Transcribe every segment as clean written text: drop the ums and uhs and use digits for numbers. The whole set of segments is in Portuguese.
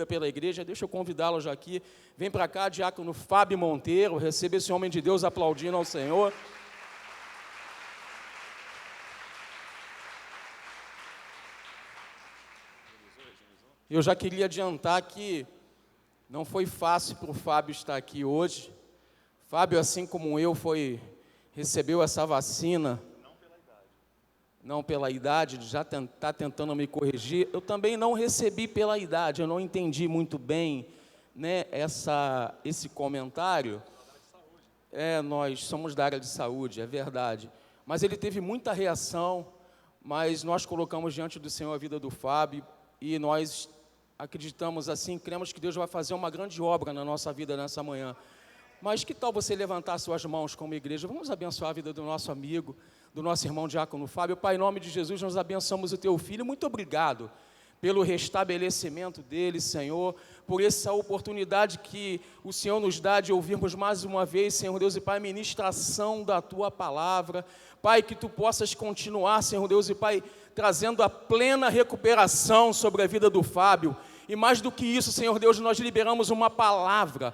pela igreja, deixa eu convidá-lo já aqui. Vem para cá, diácono Fábio Monteiro, receba esse homem de Deus aplaudindo ao Senhor. Eu já queria adiantar que não foi fácil para o Fábio estar aqui hoje. Fábio, assim como eu, recebeu essa vacina. Não pela idade, já está tentando me corrigir. Eu também não recebi pela idade, eu não entendi muito bem, né, esse comentário. Nós somos da área de saúde, é verdade. Mas ele teve muita reação, mas nós colocamos diante do Senhor a vida do Fábio e nós acreditamos assim, cremos que Deus vai fazer uma grande obra na nossa vida nessa manhã. Mas que tal você levantar suas mãos como igreja? Vamos abençoar a vida do nosso amigo, do nosso irmão diácono Fábio. Pai, em nome de Jesus, nós abençoamos o teu filho. Muito obrigado pelo restabelecimento dele, Senhor, por essa oportunidade que o Senhor nos dá de ouvirmos mais uma vez, Senhor Deus e Pai, a ministração da tua palavra. Pai, que tu possas continuar, Senhor Deus e Pai, trazendo a plena recuperação sobre a vida do Fábio. E mais do que isso, Senhor Deus, nós liberamos uma palavra,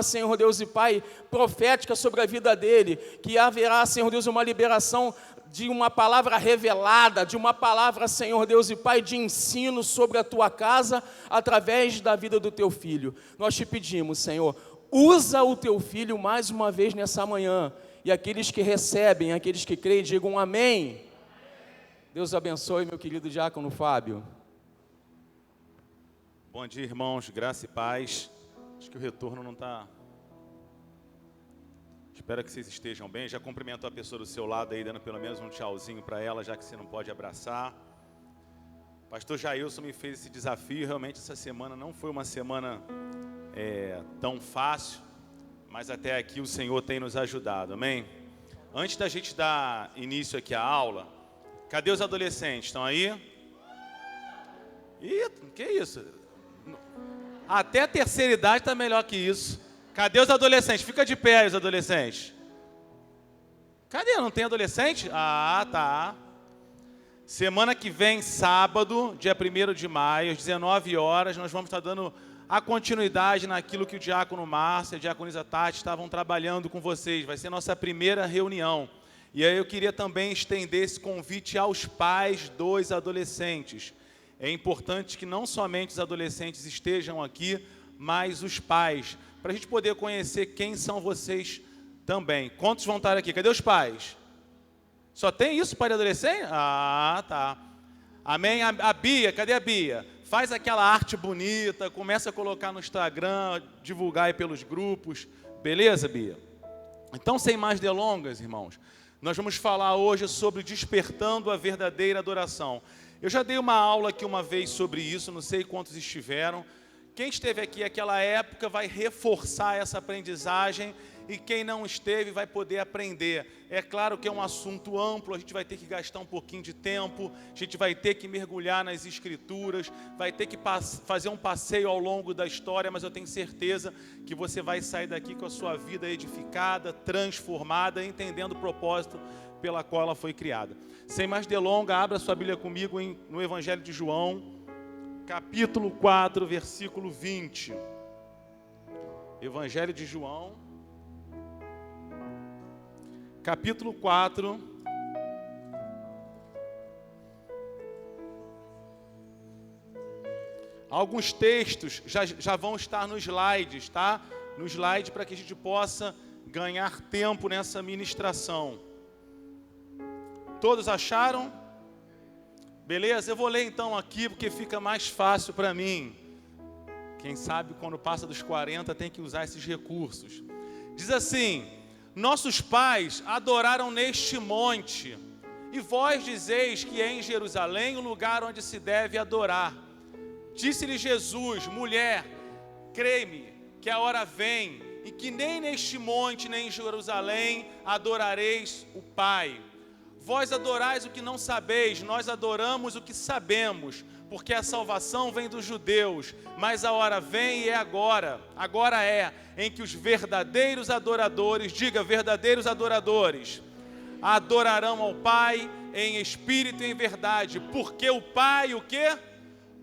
Senhor Deus e Pai, profética sobre a vida dele, que haverá, Senhor Deus, uma liberação de uma palavra revelada, de uma palavra, Senhor Deus e Pai, de ensino sobre a tua casa, através da vida do teu filho. Nós te pedimos, Senhor, usa o teu filho mais uma vez nessa manhã, e aqueles que recebem, aqueles que creem, digam amém. Deus abençoe, meu querido diácono Fábio. Bom dia, irmãos, graça e paz. Acho que o retorno não está... Espero que vocês estejam bem. Já cumprimentou a pessoa do seu lado aí, dando pelo menos um tchauzinho para ela, já que você não pode abraçar. Pastor Jailson me fez esse desafio. Realmente essa semana não foi uma semana tão fácil, mas até aqui o Senhor tem nos ajudado, amém? Antes da gente dar início aqui à aula, cadê os adolescentes? Estão aí? Ih, que isso? Até a terceira idade está melhor que isso. Cadê os adolescentes? Fica de pé, os adolescentes. Cadê? Não tem adolescente? Ah, tá. Semana que vem, sábado, dia 1º de maio, às 19 horas, nós vamos estar dando a continuidade naquilo que o diácono Márcio e a diaconisa Tati estavam trabalhando com vocês. Vai ser nossa primeira reunião. E aí eu queria também estender esse convite aos pais dos adolescentes. É importante que não somente os adolescentes estejam aqui, mas os pais, para a gente poder conhecer quem são vocês também. Quantos vão estar aqui? Cadê os pais? Só tem isso, pai de adolescente? Ah, tá. Amém? A Bia, cadê a Bia? Faz aquela arte bonita, começa a colocar no Instagram, divulgar aí pelos grupos. Beleza, Bia? Então, sem mais delongas, irmãos, nós vamos falar hoje sobre despertando a verdadeira adoração. Eu já dei uma aula aqui uma vez sobre isso, não sei quantos estiveram. Quem esteve aqui naquela época vai reforçar essa aprendizagem e quem não esteve vai poder aprender. É claro que é um assunto amplo, a gente vai ter que gastar um pouquinho de tempo, a gente vai ter que mergulhar nas escrituras, vai ter que fazer um passeio ao longo da história, mas eu tenho certeza que você vai sair daqui com a sua vida edificada, transformada, entendendo o propósito pela qual ela foi criada. Sem mais delongas, abra sua Bíblia comigo no Evangelho de João, capítulo 4, versículo 20. Evangelho de João, capítulo 4, alguns textos já vão estar nos slides, tá? No slide para que a gente possa ganhar tempo nessa ministração. Todos acharam? Beleza? Eu vou ler então aqui porque fica mais fácil para mim. Quem sabe quando passa dos 40 tem que usar esses recursos. Diz assim: nossos pais adoraram neste monte, e vós dizeis que é em Jerusalém o lugar onde se deve adorar. Disse-lhe Jesus: mulher, crê-me que a hora vem, e que nem neste monte nem em Jerusalém adorareis o Pai. Vós adorais o que não sabeis, nós adoramos o que sabemos, porque a salvação vem dos judeus, mas a hora vem e é agora em que os verdadeiros adoradores, diga verdadeiros adoradores, adorarão ao Pai em espírito e em verdade, porque o Pai o quê?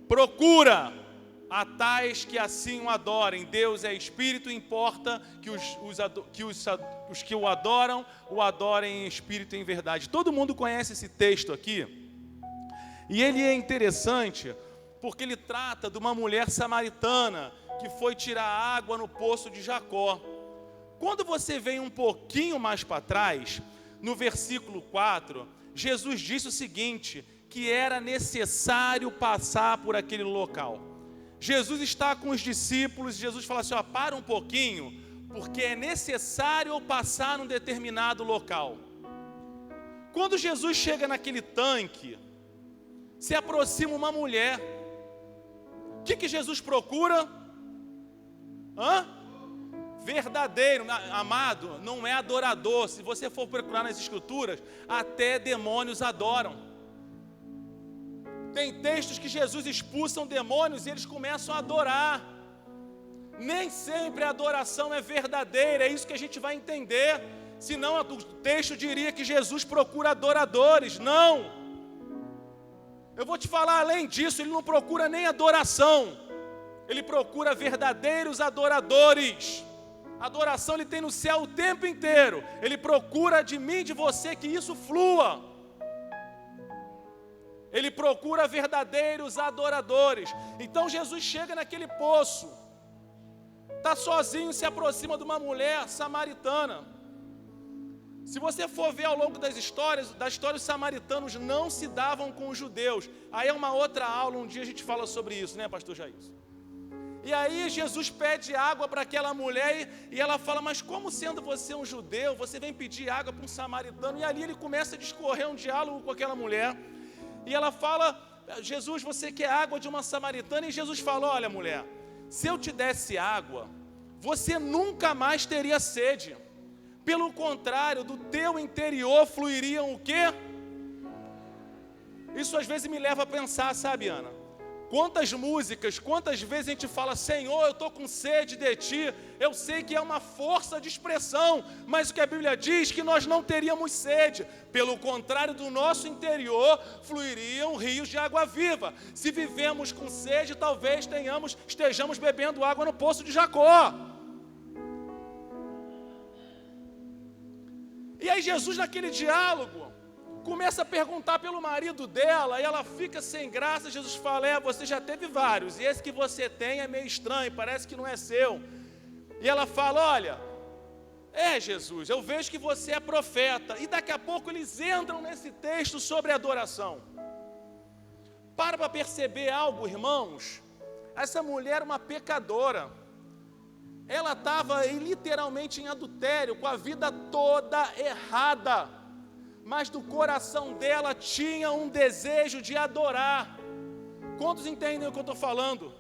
Procura a tais que assim o adorem. Deus é espírito, importa que os que o adorem em espírito e em verdade. Todo mundo conhece esse texto aqui, e ele é interessante, porque ele trata de uma mulher samaritana, que foi tirar água no poço de Jacó. Quando você vem um pouquinho mais para trás, no versículo 4, Jesus disse o seguinte, que era necessário passar por aquele local. Jesus está com os discípulos, e Jesus fala assim, ó, para um pouquinho, porque é necessário passar num determinado local. Quando Jesus chega naquele tanque, se aproxima uma mulher. O que Jesus procura? Verdadeiro, amado, não é adorador. Se você for procurar nas escrituras, até demônios adoram. Tem textos que Jesus expulsa demônios e eles começam a adorar. Nem sempre a adoração é verdadeira, é isso que a gente vai entender. Senão o texto diria que Jesus procura adoradores. Não. Eu vou te falar além disso, ele não procura nem adoração. Ele procura verdadeiros adoradores. Adoração ele tem no céu o tempo inteiro. Ele procura de mim, de você, que isso flua. Ele procura verdadeiros adoradores. Então Jesus chega naquele poço, está sozinho, se aproxima de uma mulher samaritana. Se você for ver ao longo da história, os samaritanos não se davam com os judeus. Aí é uma outra aula, um dia a gente fala sobre isso, né, pastor Jair? E aí Jesus pede água para aquela mulher e ela fala, mas como sendo você um judeu, você vem pedir água para um samaritano? E ali ele começa a discorrer um diálogo com aquela mulher. E ela fala, Jesus, você quer água de uma samaritana? E Jesus fala, olha mulher, se eu te desse água, você nunca mais teria sede. Pelo contrário, do teu interior fluiriam o quê? Isso às vezes me leva a pensar, sabe, Ana? Quantas músicas, quantas vezes a gente fala, Senhor, eu estou com sede de Ti. Eu sei que é uma força de expressão, mas o que a Bíblia diz que nós não teríamos sede. Pelo contrário, do nosso interior fluiriam rios de água viva. Se vivemos com sede, talvez estejamos bebendo água no poço de Jacó. E aí Jesus, naquele diálogo, começa a perguntar pelo marido dela, e ela fica sem graça. Jesus fala, você já teve vários, e esse que você tem é meio estranho, parece que não é seu. E ela fala, olha, Jesus, eu vejo que você é profeta. E daqui a pouco eles entram nesse texto sobre adoração. Para perceber algo, irmãos, essa mulher era uma pecadora. Ela estava literalmente em adultério, com a vida toda errada. Mas do coração dela tinha um desejo de adorar. Quantos entendem o que eu estou falando?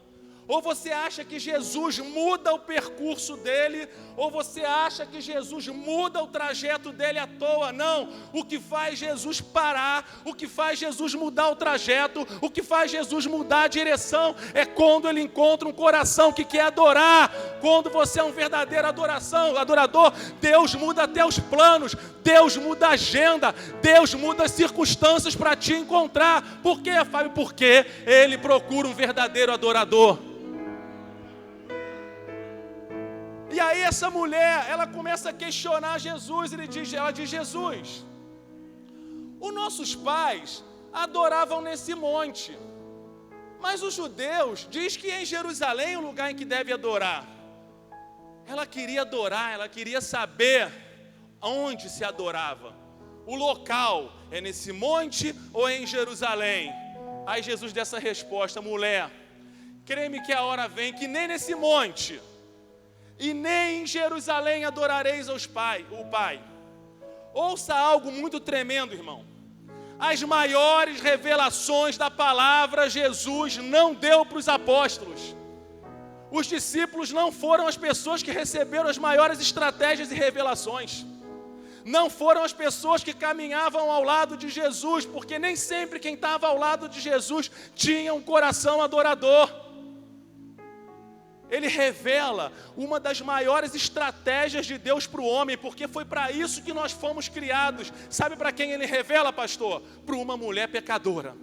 Ou você acha que Jesus muda o percurso dele, ou você acha que Jesus muda o trajeto dele à toa. Não, o que faz Jesus parar, o que faz Jesus mudar o trajeto, o que faz Jesus mudar a direção, é quando ele encontra um coração que quer adorar. Quando você é um verdadeiro adorador, Deus muda até os planos, Deus muda a agenda, Deus muda as circunstâncias para te encontrar. Por quê, Fábio? Porque ele procura um verdadeiro adorador. E aí essa mulher, ela começa a questionar Jesus, ela diz, Jesus, os nossos pais adoravam nesse monte, mas os judeus diz que em Jerusalém é o lugar em que deve adorar. Ela queria adorar, ela queria saber onde se adorava. O local é nesse monte ou é em Jerusalém? Aí Jesus dá essa resposta, mulher, crê-me que a hora vem que nem nesse monte e nem em Jerusalém adorareis o Pai. Ouça algo muito tremendo, irmão. As maiores revelações da palavra Jesus não deu para os apóstolos. Os discípulos não foram as pessoas que receberam as maiores estratégias e revelações. Não foram as pessoas que caminhavam ao lado de Jesus, porque nem sempre quem estava ao lado de Jesus tinha um coração adorador. Ele revela uma das maiores estratégias de Deus para o homem, porque foi para isso que nós fomos criados. Sabe para quem ele revela, pastor? Para uma mulher pecadora.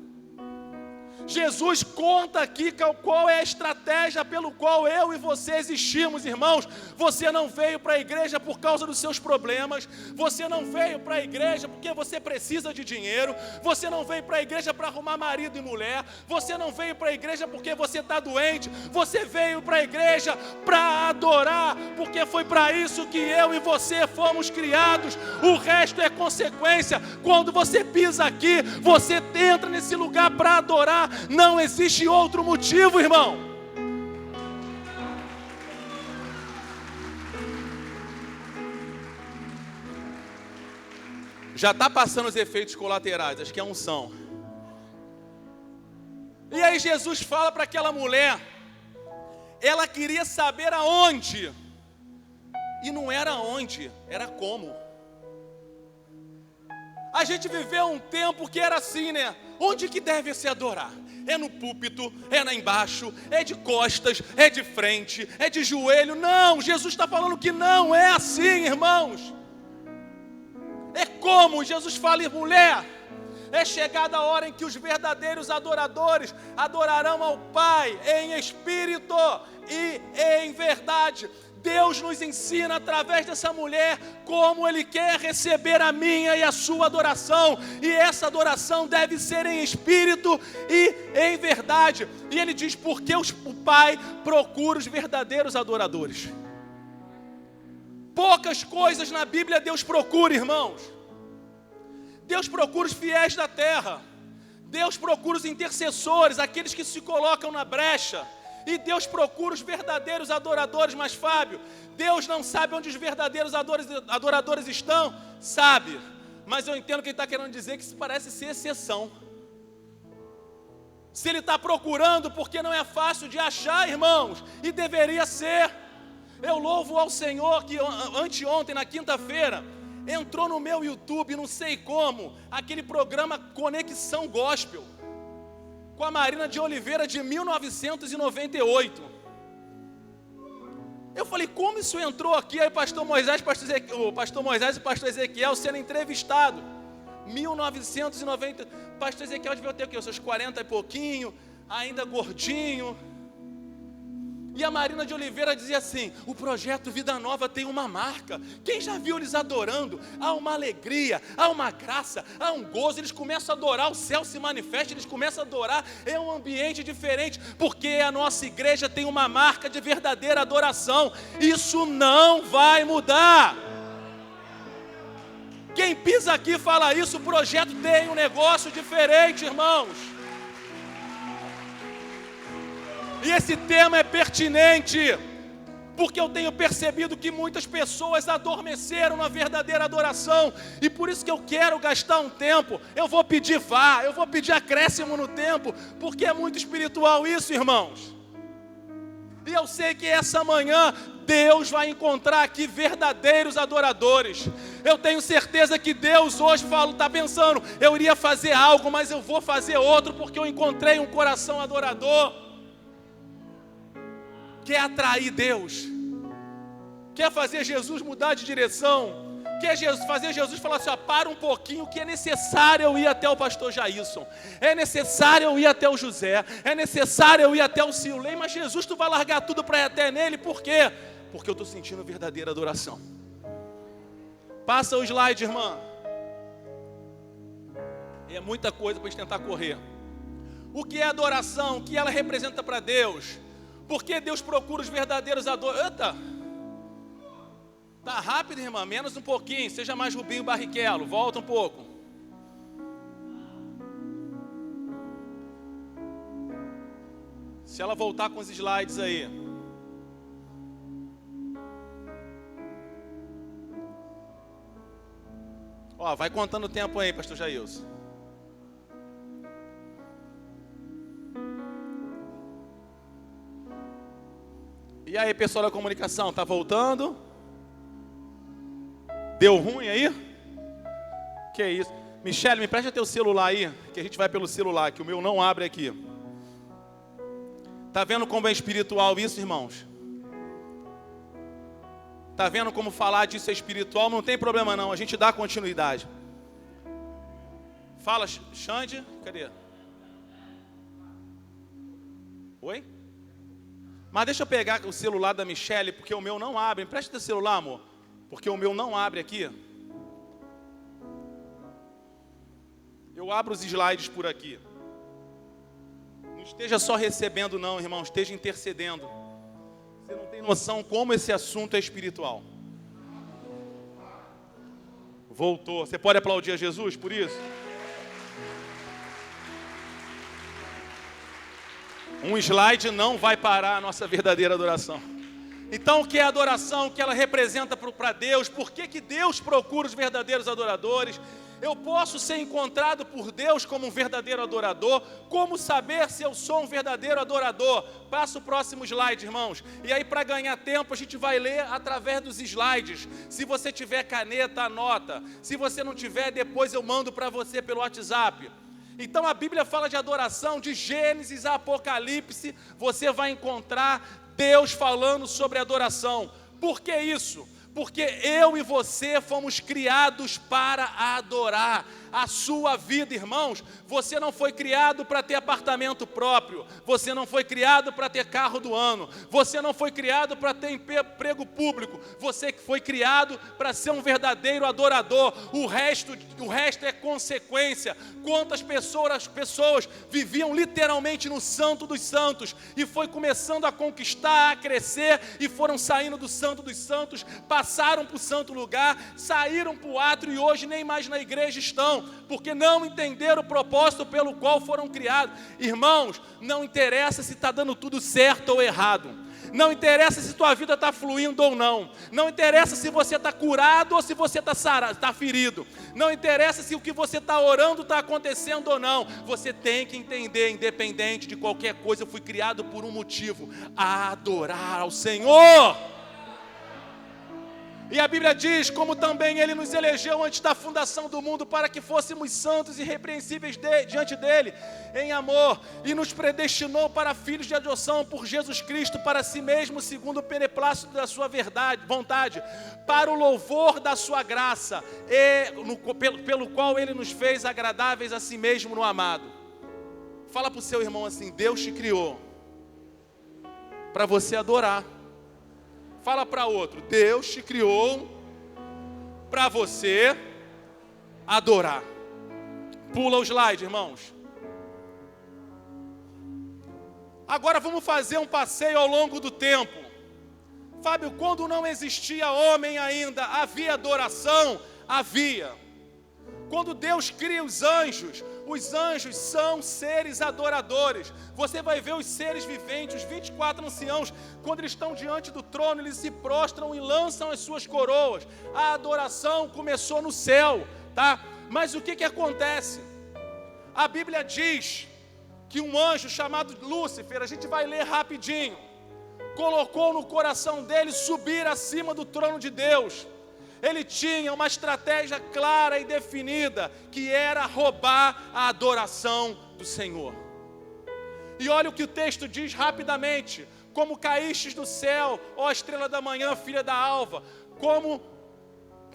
Jesus conta aqui qual é a estratégia pelo qual eu e você existimos, irmãos. Você não veio para a igreja por causa dos seus problemas, você não veio para a igreja porque você precisa de dinheiro, você não veio para a igreja para arrumar marido e mulher, você não veio para a igreja porque você está doente, você veio para a igreja para adorar, porque foi para isso que eu e você fomos criados. O resto é consequência. Quando você pisa aqui, você entra nesse lugar para adorar. Não existe outro motivo, irmão. Já está passando os efeitos colaterais, acho que é a unção. E aí Jesus fala para aquela mulher, ela queria saber aonde, e não era onde, era como. A gente viveu um tempo que era assim, né? Onde que deve se adorar? É no púlpito, é lá embaixo, é de costas, é de frente, é de joelho. Não, Jesus está falando que não é assim, irmãos. É como Jesus fala, mulher, é chegada a hora em que os verdadeiros adoradores adorarão ao Pai em espírito e em verdade. Deus nos ensina através dessa mulher como Ele quer receber a minha e a sua adoração. E essa adoração deve ser em espírito e em verdade. E Ele diz, porque o Pai procura os verdadeiros adoradores. Poucas coisas na Bíblia Deus procura, irmãos. Deus procura os fiéis da terra. Deus procura os intercessores, aqueles que se colocam na brecha. E Deus procura os verdadeiros adoradores. Mas Fábio, Deus não sabe onde os verdadeiros adoradores estão? Sabe, mas eu entendo que Ele está querendo dizer que isso parece ser exceção. Se Ele está procurando, porque não é fácil de achar, irmãos, e deveria ser. Eu louvo ao Senhor que anteontem, na quinta-feira, entrou no meu YouTube, não sei como, aquele programa Conexão Gospel, com a Marina de Oliveira, de 1998. Eu falei, como isso entrou aqui? Aí o pastor Moisés e o pastor Ezequiel sendo entrevistado. 1990, pastor Ezequiel devia ter o quê? Os seus 40 e pouquinho, ainda gordinho. E a Marina de Oliveira dizia assim, o projeto Vida Nova tem uma marca. Quem já viu eles adorando? Há uma alegria, há uma graça, há um gozo. Eles começam a adorar, o céu se manifesta, eles começam a adorar. É um ambiente diferente, porque a nossa igreja tem uma marca de verdadeira adoração. Isso não vai mudar. Quem pisa aqui fala isso, o projeto tem um negócio diferente, irmãos. E esse tema é pertinente, porque eu tenho percebido que muitas pessoas adormeceram na verdadeira adoração, e por isso que eu quero gastar um tempo, eu vou pedir acréscimo no tempo, porque é muito espiritual isso, irmãos. E eu sei que essa manhã Deus vai encontrar aqui verdadeiros adoradores. Eu tenho certeza que Deus hoje está pensando, eu iria fazer algo, mas eu vou fazer outro, porque eu encontrei um coração adorador. Quer atrair Deus, quer fazer Jesus mudar de direção, quer fazer Jesus falar assim, para um pouquinho, que é necessário eu ir até o pastor Jailson, é necessário eu ir até o José, é necessário eu ir até o Silei, mas Jesus, tu vai largar tudo para ir até nele, por quê? Porque eu estou sentindo verdadeira adoração. Passa o slide, irmã. É muita coisa para a gente tentar correr. O que é adoração? O que ela representa para Deus? Porque Deus procura os verdadeiros adoradores. Eita! Tá rápido, irmã? Menos um pouquinho. Seja mais Rubinho Barrichello. Volta um pouco. Se ela voltar com os slides aí. Ó, vai contando o tempo aí, pastor Jailson. E aí, pessoal da comunicação, tá voltando? Deu ruim aí? Que isso? Michele, me presta teu celular aí, que a gente vai pelo celular, que o meu não abre aqui. Tá vendo como é espiritual isso, irmãos? Tá vendo como falar disso é espiritual? Não tem problema não, a gente dá continuidade. Fala, Xande, cadê? Oi? Mas deixa eu pegar o celular da Michelle, porque o meu não abre. Empresta teu celular, amor. Porque o meu não abre aqui. Eu abro os slides por aqui. Não esteja só recebendo não, irmão. Esteja intercedendo. Você não tem noção como esse assunto é espiritual. Voltou. Você pode aplaudir a Jesus por isso? Um slide não vai parar a nossa verdadeira adoração. Então, o que é adoração? O que ela representa para Deus? Por que Deus procura os verdadeiros adoradores? Eu posso ser encontrado por Deus como um verdadeiro adorador? Como saber se eu sou um verdadeiro adorador? Passa o próximo slide, irmãos. E aí, para ganhar tempo, a gente vai ler através dos slides. Se você tiver caneta, anota. Se você não tiver, depois eu mando para você pelo WhatsApp. Então a Bíblia fala de adoração, de Gênesis a Apocalipse, você vai encontrar Deus falando sobre adoração. Por que isso? Porque eu e você fomos criados para adorar. A sua vida, irmãos, você não foi criado para ter apartamento próprio, você não foi criado para ter carro do ano, você não foi criado para ter emprego público, você foi criado para ser um verdadeiro adorador. O resto é consequência. Quantas pessoas viviam literalmente no santo dos santos e foi começando a conquistar, a crescer e foram saindo do santo dos santos, passaram para o santo lugar, saíram para o átrio e hoje nem mais na igreja estão, porque não entenderam o propósito pelo qual foram criados. Irmãos, não interessa se está dando tudo certo ou errado, não interessa se tua vida está fluindo ou não, não interessa se você está curado ou se você está ferido, não interessa se o que você está orando está acontecendo ou não, você tem que entender, independente de qualquer coisa, eu fui criado por um motivo: a adorar ao Senhor. E a Bíblia diz, como também Ele nos elegeu antes da fundação do mundo, para que fôssemos santos e irrepreensíveis diante dEle, em amor, e nos predestinou para filhos de adoção por Jesus Cristo, para si mesmo, segundo o beneplácito da sua vontade, para o louvor da sua graça, pelo qual Ele nos fez agradáveis a si mesmo no amado. Fala para o seu irmão assim: Deus te criou para você adorar. Fala para outro: Deus te criou para você adorar. Pula o slide, irmãos. Agora vamos fazer um passeio ao longo do tempo. Fábio, quando não existia homem ainda, havia adoração? Havia. Quando Deus cria os anjos são seres adoradores. Você vai ver os seres viventes, os 24 anciãos, quando eles estão diante do trono, eles se prostram e lançam as suas coroas. A adoração começou no céu, tá? Mas o que acontece? A Bíblia diz que um anjo chamado Lúcifer, a gente vai ler rapidinho, colocou no coração dele subir acima do trono de Deus. Ele tinha uma estratégia clara e definida, que era roubar a adoração do Senhor. E olha o que o texto diz rapidamente: como caístes do céu, ó estrela da manhã, filha da alva, como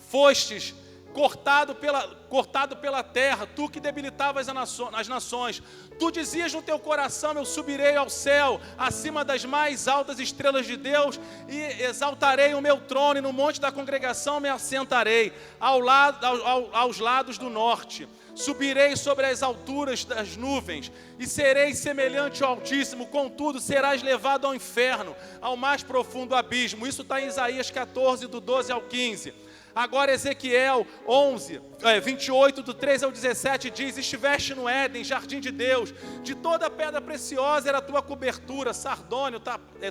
fostes cortado pela terra, tu que debilitavas as nações. Tu dizias no teu coração: eu subirei ao céu, acima das mais altas estrelas de Deus, e exaltarei o meu trono, e no monte da congregação me assentarei, aos lados do norte. Subirei sobre as alturas das nuvens, e serei semelhante ao Altíssimo, contudo serás levado ao inferno, ao mais profundo abismo. Isso está em Isaías 14, do 12 ao 15. Agora Ezequiel 28, do 13 ao 17 diz: estiveste no Éden, jardim de Deus, de toda pedra preciosa era a tua cobertura, sardônio,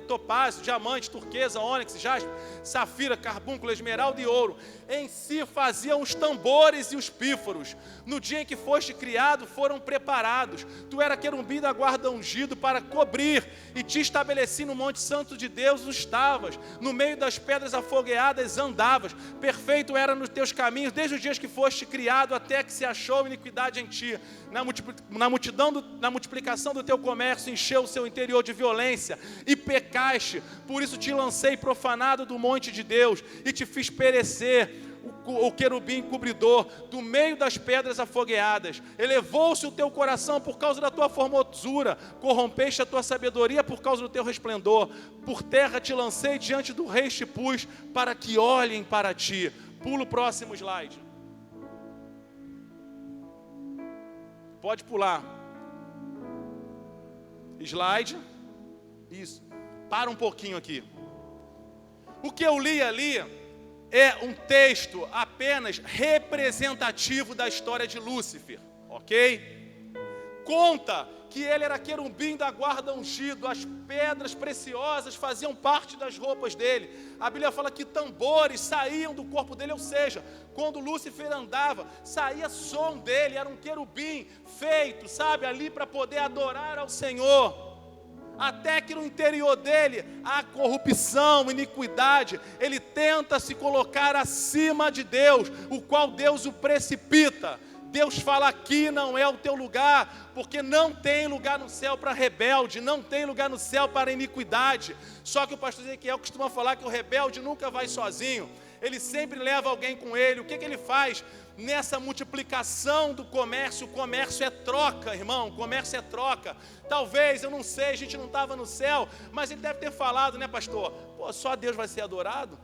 topázio, diamante, turquesa, ônix, jaspe, safira, carbúnculo, esmeralda e ouro. Em si faziam os tambores e os pífaros. No dia em que foste criado foram preparados. Tu era querubim da guarda ungido para cobrir, e te estabeleci no monte santo de Deus, estavas, no meio das pedras afogueadas andavas, perfeito era nos teus caminhos, desde os dias que foste criado, até que se achou iniquidade em ti. Na multiplicação do teu comércio encheu o seu interior de violência, e pecaste, por isso te lancei profanado do monte de Deus, e te fiz perecer. o querubim cobridor, do meio das pedras afogueadas. Elevou-se o teu coração por causa da tua formosura, corrompeste a tua sabedoria por causa do teu resplendor. Por terra te lancei, diante do rei te pus, para que olhem para ti. Pula o próximo slide. Pode pular. Slide. Isso. Para um pouquinho aqui. O que eu li ali é um texto apenas representativo da história de Lúcifer, ok? Conta que ele era querubim da guarda ungido, as pedras preciosas faziam parte das roupas dele. A Bíblia fala que tambores saíam do corpo dele, ou seja, quando Lúcifer andava, saía som dele, era um querubim feito, sabe, ali para poder adorar ao Senhor. Até que no interior dele há corrupção, iniquidade, ele tenta se colocar acima de Deus, o qual Deus o precipita. Deus fala: aqui não é o teu lugar, porque não tem lugar no céu para rebelde, não tem lugar no céu para iniquidade. Só que o pastor Ezequiel costuma falar que o rebelde nunca vai sozinho, ele sempre leva alguém com ele. O que ele faz? Nessa multiplicação do comércio, o comércio é troca, irmão, o comércio é troca. Talvez, eu não sei, a gente não estava no céu, mas ele deve ter falado, né, pastor? Pô, só Deus vai ser adorado?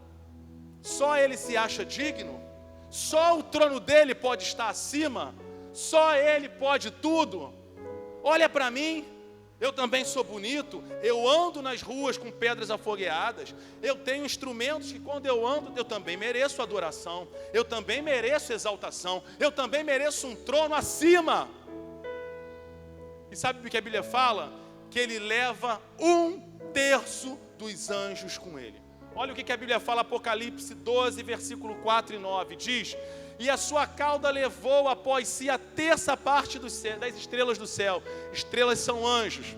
Só Ele se acha digno? Só o trono dele pode estar acima? Só Ele pode tudo? Olha para mim, eu também sou bonito, eu ando nas ruas com pedras afogueadas, eu tenho instrumentos que quando eu ando, eu também mereço adoração, eu também mereço exaltação, eu também mereço um trono acima. E sabe o que a Bíblia fala? Que ele leva 1/3 dos anjos com ele. Olha o que a Bíblia fala, Apocalipse 12, versículo 4 e 9, diz: e a sua cauda levou após si a 1/3 parte das estrelas do céu. Estrelas são anjos.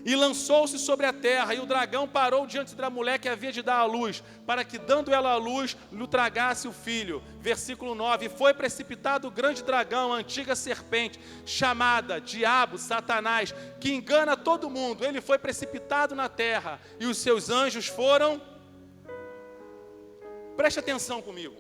E lançou-se sobre a terra, e o dragão parou diante da mulher que havia de dar à luz, para que, dando ela à luz, lhe tragasse o filho. Versículo 9: e foi precipitado o grande dragão, a antiga serpente, chamada Diabo, Satanás, que engana todo mundo. Ele foi precipitado na terra, e os seus anjos foram... Preste atenção comigo.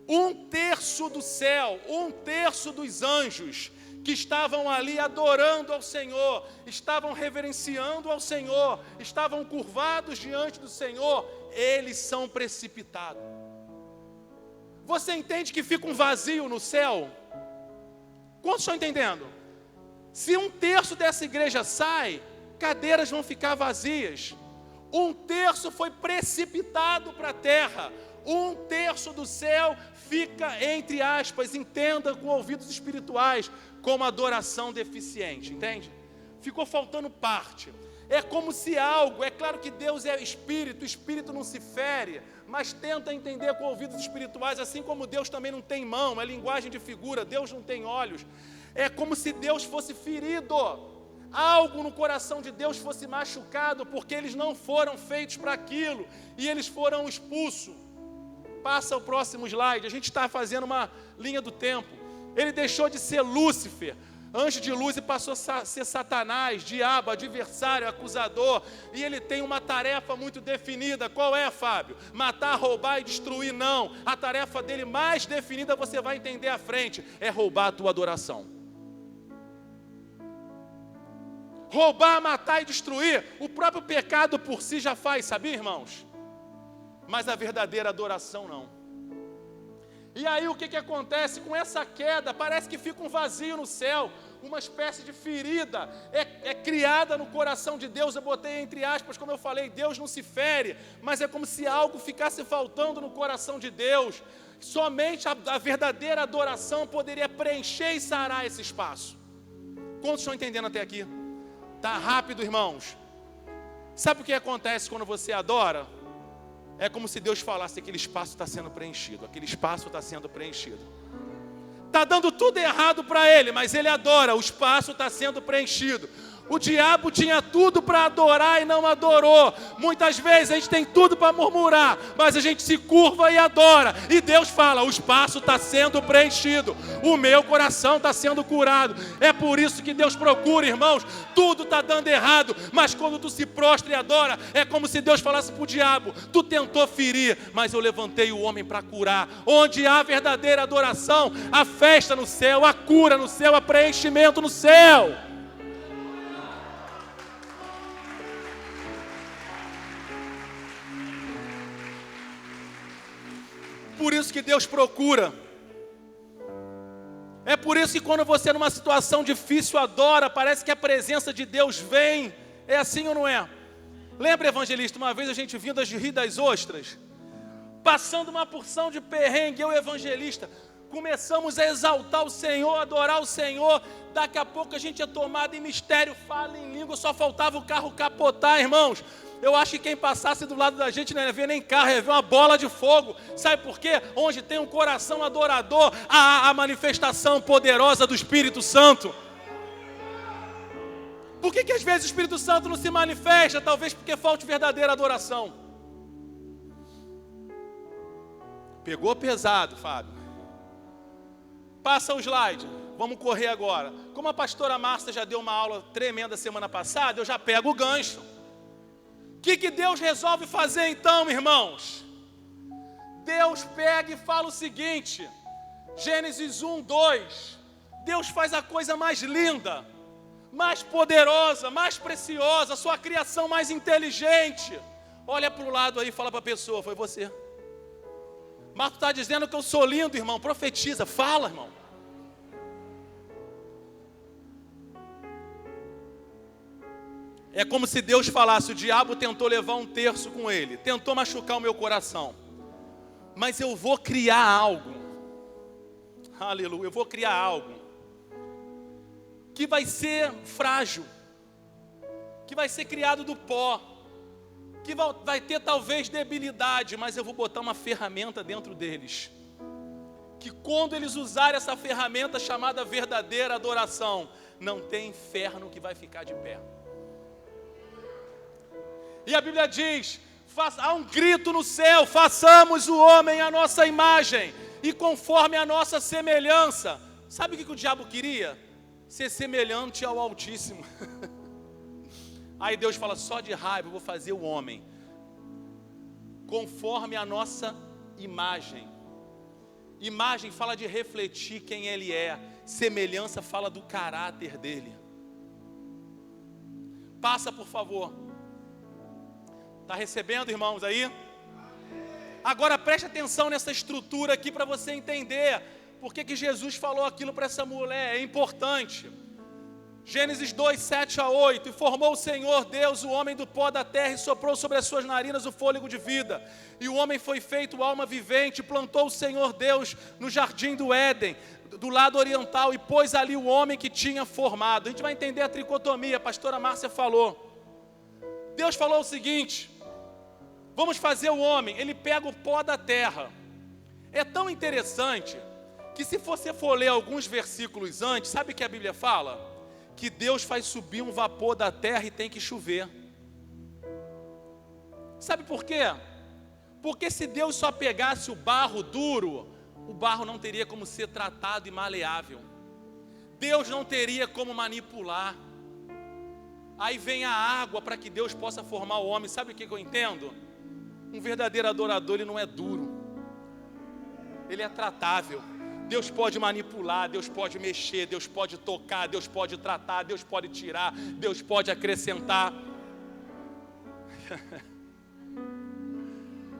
1/3 do céu, 1/3 dos anjos que estavam ali adorando ao Senhor, estavam reverenciando ao Senhor, estavam curvados diante do Senhor, eles são precipitados. Você entende que fica um vazio no céu? Quantos estão entendendo? Se 1/3 dessa igreja sai, cadeiras vão ficar vazias. 1/3 foi precipitado para a terra. 1/3 do céu fica, entre aspas, entenda com ouvidos espirituais, como adoração deficiente, entende? Ficou faltando parte. É como se algo, é claro que Deus é espírito, o espírito não se fere, mas tenta entender com ouvidos espirituais, assim como Deus também não tem mão, é linguagem de figura, Deus não tem olhos. É como se Deus fosse ferido, algo no coração de Deus fosse machucado, porque eles não foram feitos para aquilo, e eles foram expulsos. Passa o próximo slide, a gente está fazendo uma linha do tempo. Ele deixou de ser Lúcifer, anjo de luz, e passou a ser Satanás, diabo, adversário, acusador. E ele tem uma tarefa muito definida. Qual é, Fábio? Matar, roubar e destruir? Não. A tarefa dele mais definida, você vai entender à frente, é roubar a tua adoração. Roubar, matar e destruir, o próprio pecado por si já faz, sabia, irmãos? Mas a verdadeira adoração não. E aí o que acontece com essa queda? Parece que fica um vazio no céu, uma espécie de ferida é criada no coração de Deus. Eu botei entre aspas, como eu falei, Deus não se fere, mas é como se algo ficasse faltando no coração de Deus. Somente a verdadeira adoração poderia preencher e sarar esse espaço. Quantos estão entendendo até aqui? Tá rápido, irmãos. Sabe o que acontece quando você adora? É como se Deus falasse: aquele espaço está sendo preenchido, aquele espaço está sendo preenchido. Está dando tudo errado para ele, mas ele adora, o espaço está sendo preenchido. O diabo tinha tudo para adorar e não adorou. Muitas vezes a gente tem tudo para murmurar, mas a gente se curva e adora. E Deus fala, o espaço está sendo preenchido. O meu coração está sendo curado. É por isso que Deus procura, irmãos. Tudo está dando errado, mas quando tu se prostra e adora, é como se Deus falasse para o diabo, tu tentou ferir, mas eu levantei o homem para curar. Onde há verdadeira adoração, há festa no céu, há cura no céu, há preenchimento no céu. Por isso que Deus procura. É por isso que quando você numa situação difícil adora, parece que a presença de Deus vem. É assim ou não é? Lembra, evangelista, uma vez a gente vindo a Rio das Ostras, passando uma porção de perrengue, eu e o evangelista, começamos a exaltar o Senhor, adorar o Senhor. Daqui a pouco a gente é tomado em mistério, fala em língua, só faltava o carro capotar, irmãos. Eu acho que quem passasse do lado da gente não ia ver nem carro, ia ver uma bola de fogo. Sabe por quê? Onde tem um coração adorador, há a manifestação poderosa do Espírito Santo. Por que às vezes o Espírito Santo não se manifesta? Talvez porque falte verdadeira adoração. Pegou pesado, Fábio. Passa o slide. Vamos correr agora. Como a pastora Márcia já deu uma aula tremenda semana passada, eu já pego o gancho. O que Deus resolve fazer então, irmãos? Deus pega e fala o seguinte, Gênesis 1, 2. Deus faz a coisa mais linda, mais poderosa, mais preciosa, a sua criação mais inteligente. Olha para o lado aí e fala para a pessoa, foi você. Mas tu está dizendo que eu sou lindo, irmão, profetiza, fala, irmão. É como se Deus falasse, o diabo tentou levar um terço com ele, tentou machucar o meu coração, mas eu vou criar algo, aleluia, eu vou criar algo, que vai ser frágil, que vai ser criado do pó, que vai ter talvez debilidade, mas eu vou botar uma ferramenta dentro deles, que quando eles usarem essa ferramenta chamada verdadeira adoração, não tem inferno que vai ficar de pé. E a Bíblia diz, há um grito no céu, façamos o homem à nossa imagem, e conforme a nossa semelhança. Sabe o que o diabo queria? Ser semelhante ao Altíssimo. Aí Deus fala, só de raiva eu vou fazer o homem, conforme a nossa imagem. Imagem fala de refletir quem ele é, semelhança fala do caráter dele. Passa, por favor. Está recebendo, irmãos, aí? Agora preste atenção nessa estrutura aqui para você entender por que Jesus falou aquilo para essa mulher, é importante. Gênesis 2, 7 a 8, e formou o Senhor Deus o homem do pó da terra e soprou sobre as suas narinas o fôlego de vida. E o homem foi feito alma vivente, plantou o Senhor Deus no jardim do Éden, do lado oriental, e pôs ali o homem que tinha formado. A gente vai entender a tricotomia, a pastora Márcia falou. Deus falou o seguinte, vamos fazer o homem, ele pega o pó da terra. É tão interessante, que se você for ler alguns versículos antes, sabe o que a Bíblia fala? Que Deus faz subir um vapor da terra e tem que chover. Sabe por quê? Porque se Deus só pegasse o barro duro, o barro não teria como ser tratado e maleável. Deus não teria como manipular. Aí vem a água para que Deus possa formar o homem. Sabe o que eu entendo? Um verdadeiro adorador, ele não é duro. Ele é tratável. Deus pode manipular, Deus pode mexer, Deus pode tocar, Deus pode tratar, Deus pode tirar, Deus pode acrescentar.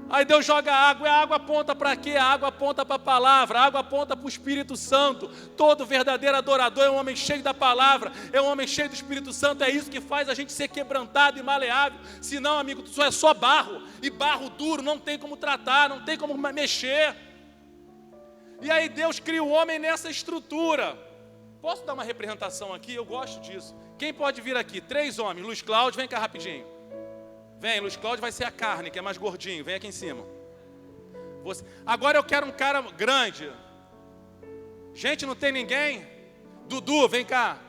Aí Deus joga água, e a água aponta para quê? A água aponta para a palavra, a água aponta para o Espírito Santo. Todo verdadeiro adorador é um homem cheio da palavra, é um homem cheio do Espírito Santo. É isso que faz a gente ser quebrantado e maleável. Senão, amigo, tu é só barro, e barro duro não tem como tratar, não tem como mexer. E aí Deus cria o homem nessa estrutura. Posso dar uma representação aqui? Eu gosto disso. Quem pode vir aqui? 3 homens. Luiz Cláudio, vem cá rapidinho. Vem, Luiz Cláudio vai ser a carne, que é mais gordinho. Vem aqui em cima. Agora eu quero um cara grande. Gente, não tem ninguém? Dudu, vem cá.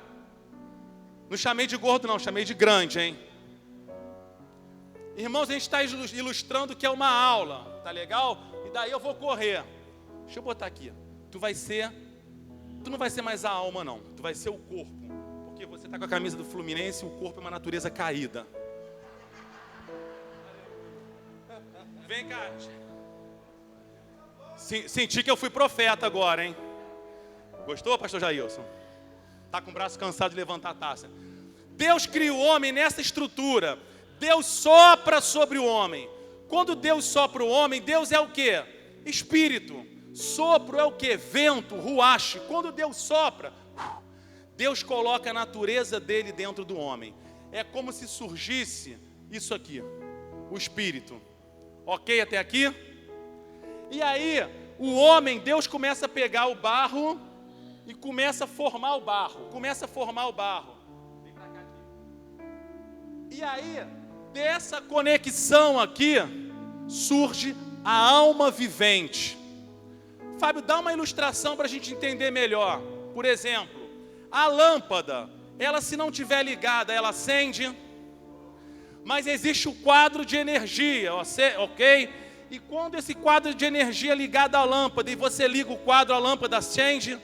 Não chamei de gordo não, chamei de grande, hein? Irmãos, a gente está ilustrando que é uma aula, tá legal? E daí eu vou correr. Deixa eu botar aqui. Tu não vai ser mais a alma não, tu vai ser o corpo. Porque você está com a camisa do Fluminense e o corpo é uma natureza caída. Vem cá. Senti que eu fui profeta agora, hein? Gostou, pastor Jailson? Está com o braço cansado de levantar a taça. Deus cria o homem nessa estrutura. Deus sopra sobre o homem. Quando Deus sopra o homem, Deus é o quê? Espírito. Sopro é o quê? Vento, ruache. Quando Deus sopra, Deus coloca a natureza dele dentro do homem. É como se surgisse isso aqui, o Espírito. Ok até aqui? E aí, o homem, Deus começa a pegar o barro e começa a formar o barro. Vem pra cá aqui. E aí, dessa conexão aqui, surge a alma vivente. Fábio, dá uma ilustração para a gente entender melhor. Por exemplo, a lâmpada, ela se não estiver ligada, ela acende. Mas existe o quadro de energia, ok? E quando esse quadro de energia é ligado à lâmpada e você liga o quadro, a lâmpada acende.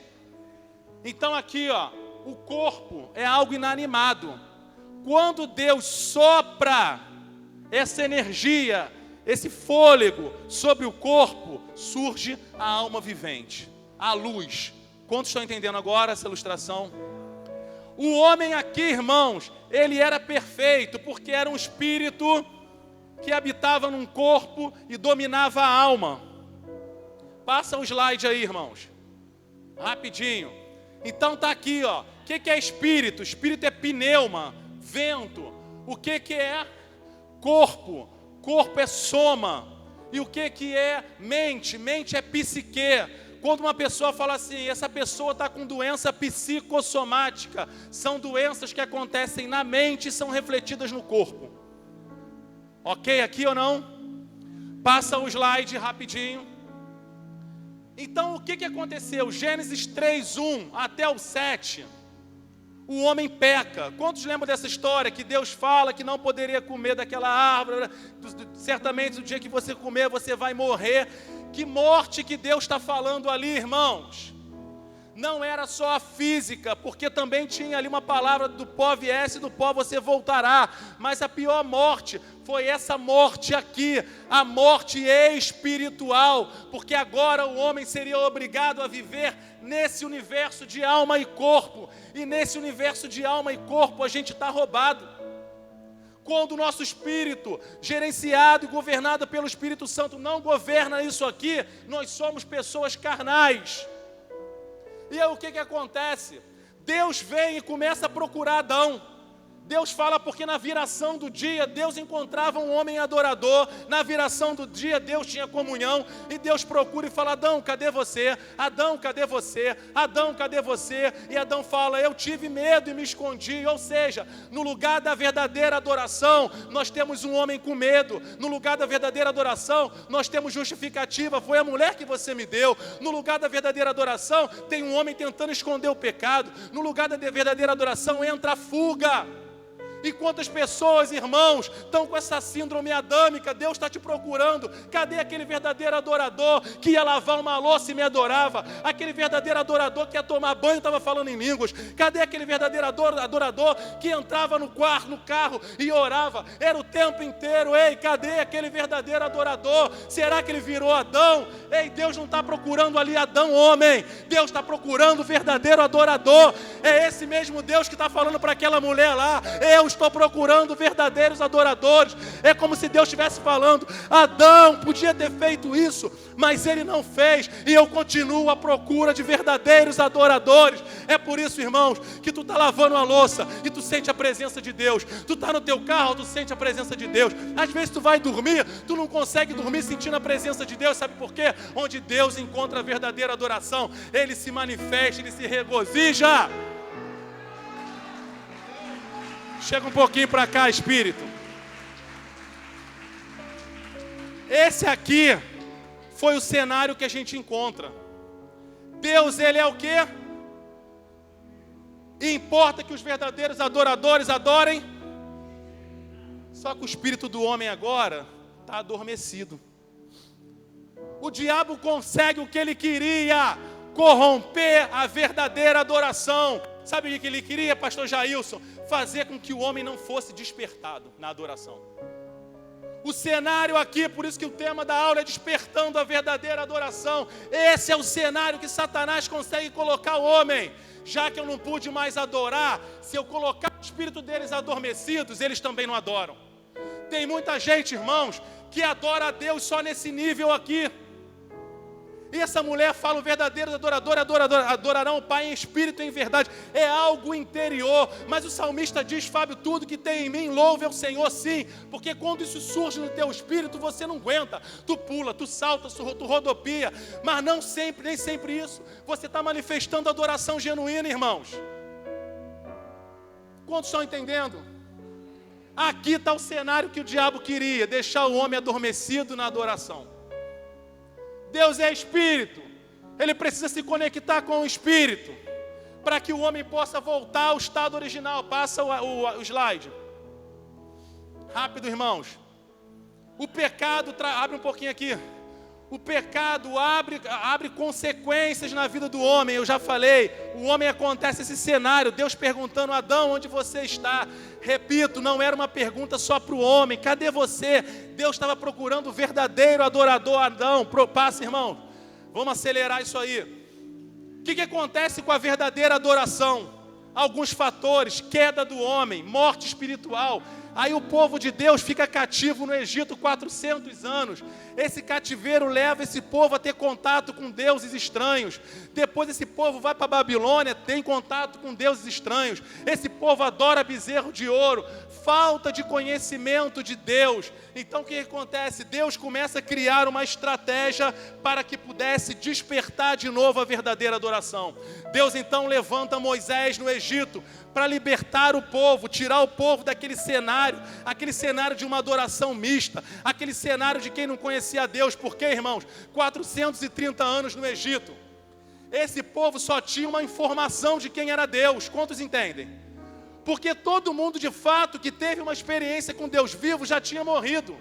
Então aqui, ó, o corpo é algo inanimado. Quando Deus sopra essa energia, esse fôlego sobre o corpo, surge a alma vivente, a luz. Quantos estão entendendo agora essa ilustração? O homem aqui, irmãos, ele era perfeito, porque era um espírito que habitava num corpo e dominava a alma. Passa o slide aí, irmãos. Rapidinho. Então tá aqui, ó. O que é espírito? Espírito é pneuma, vento. O que é corpo? Corpo é soma. E o que é mente? Mente é psique. Quando uma pessoa fala assim, essa pessoa está com doença psicossomática, são doenças que acontecem na mente e são refletidas no corpo. Ok aqui ou não? Passa o slide rapidinho. Então o que aconteceu? Gênesis 3:1 até o 7. O homem peca. Quantos lembram dessa história? Que Deus fala que não poderia comer daquela árvore. Certamente no dia que você comer, você vai morrer. Que morte que Deus está falando ali, irmãos? Não era só a física, porque também tinha ali uma palavra do pó viesse, do pó você voltará. Mas a pior morte foi essa morte aqui, a morte espiritual, porque agora o homem seria obrigado a viver nesse universo de alma e corpo. E nesse universo de alma e corpo a gente está roubado. Quando o nosso espírito, gerenciado e governado pelo Espírito Santo, não governa isso aqui, nós somos pessoas carnais. E aí o que acontece? Deus vem e começa a procurar Adão. Deus fala porque na viração do dia Deus encontrava um homem adorador. Na viração do dia Deus tinha comunhão. E Deus procura e fala, Adão, cadê você? Adão, cadê você? Adão, cadê você? E Adão fala, eu tive medo e me escondi. Ou seja, no lugar da verdadeira adoração, nós temos um homem com medo. No lugar da verdadeira adoração, nós temos justificativa. Foi a mulher que você me deu. No lugar da verdadeira adoração, tem um homem tentando esconder o pecado. No lugar da verdadeira adoração, entra a fuga. E quantas pessoas, irmãos, estão com essa síndrome adâmica? Deus está te procurando. Cadê aquele verdadeiro adorador que ia lavar uma louça e me adorava? Aquele verdadeiro adorador que ia tomar banho e estava falando em línguas? Cadê aquele verdadeiro adorador que entrava no quarto, no carro e orava? Era o tempo inteiro. Ei, cadê aquele verdadeiro adorador? Será que ele virou Adão? Ei, Deus não está procurando ali Adão, homem. Deus está procurando o verdadeiro adorador. É esse mesmo Deus que está falando para aquela mulher lá. Eu estou procurando verdadeiros adoradores. É como se Deus estivesse falando, Adão podia ter feito isso, mas ele não fez, e eu continuo à procura de verdadeiros adoradores. É por isso, irmãos, que tu está lavando a louça e tu sente a presença de Deus. Tu está no teu carro, tu sente a presença de Deus. Às vezes tu vai dormir, tu não consegue dormir sentindo a presença de Deus. Sabe por quê? Onde Deus encontra a verdadeira adoração, Ele se manifesta, Ele se regozija. Chega um pouquinho para cá, Espírito. Esse aqui foi o cenário que a gente encontra. Deus, Ele é o quê? E importa que os verdadeiros adoradores adorem. Só que o espírito do homem agora está adormecido. O diabo consegue o que ele queria: corromper a verdadeira adoração. Sabe o que ele queria, pastor Jailson? Fazer com que o homem não fosse despertado na adoração. O cenário aqui, por isso que o tema da aula é despertando a verdadeira adoração. Esse é o cenário que Satanás consegue colocar o homem. Já que eu não pude mais adorar, se eu colocar o espírito deles adormecidos, eles também não adoram. Tem muita gente, irmãos, que adora a Deus só nesse nível aqui. E essa mulher fala: o verdadeiro adorador adorarão o Pai em espírito e em verdade. É algo interior. Mas o salmista diz: Fábio, tudo que tem em mim louve ao Senhor, sim. Porque quando isso surge no teu espírito, você não aguenta. Tu pula, tu salta, tu rodopia. Mas não sempre, nem sempre isso. Você está manifestando adoração genuína, irmãos. Quantos estão entendendo? Aqui está o cenário que o diabo queria: deixar o homem adormecido na adoração. Deus é espírito, ele precisa se conectar com o espírito, para que o homem possa voltar ao estado original. Passa o slide. Rápido, irmãos. O pecado, abre um pouquinho aqui. O pecado abre consequências na vida do homem. Eu já falei, o homem acontece esse cenário, Deus perguntando: Adão, onde você está? Repito, não era uma pergunta só para o homem: cadê você? Deus estava procurando o verdadeiro adorador. Adão, passa, irmão. Vamos acelerar isso aí. O que acontece com a verdadeira adoração? Alguns fatores: queda do homem, morte espiritual. Aí o povo de Deus fica cativo no Egito 400 anos. Esse cativeiro leva esse povo a ter contato com deuses estranhos. Depois esse povo vai para a Babilônia, tem contato com deuses estranhos. Esse povo adora bezerro de ouro. Falta de conhecimento de Deus. Então o que acontece? Deus começa a criar uma estratégia para que pudesse despertar de novo a verdadeira adoração. Deus então levanta Moisés no Egito para libertar o povo, tirar o povo daquele cenário, aquele cenário de uma adoração mista, aquele cenário de quem não conhecia a Deus. Por quê, irmãos? 430 anos no Egito. Esse povo só tinha uma informação de quem era Deus. Quantos entendem? Porque todo mundo de fato que teve uma experiência com Deus vivo já tinha morrido.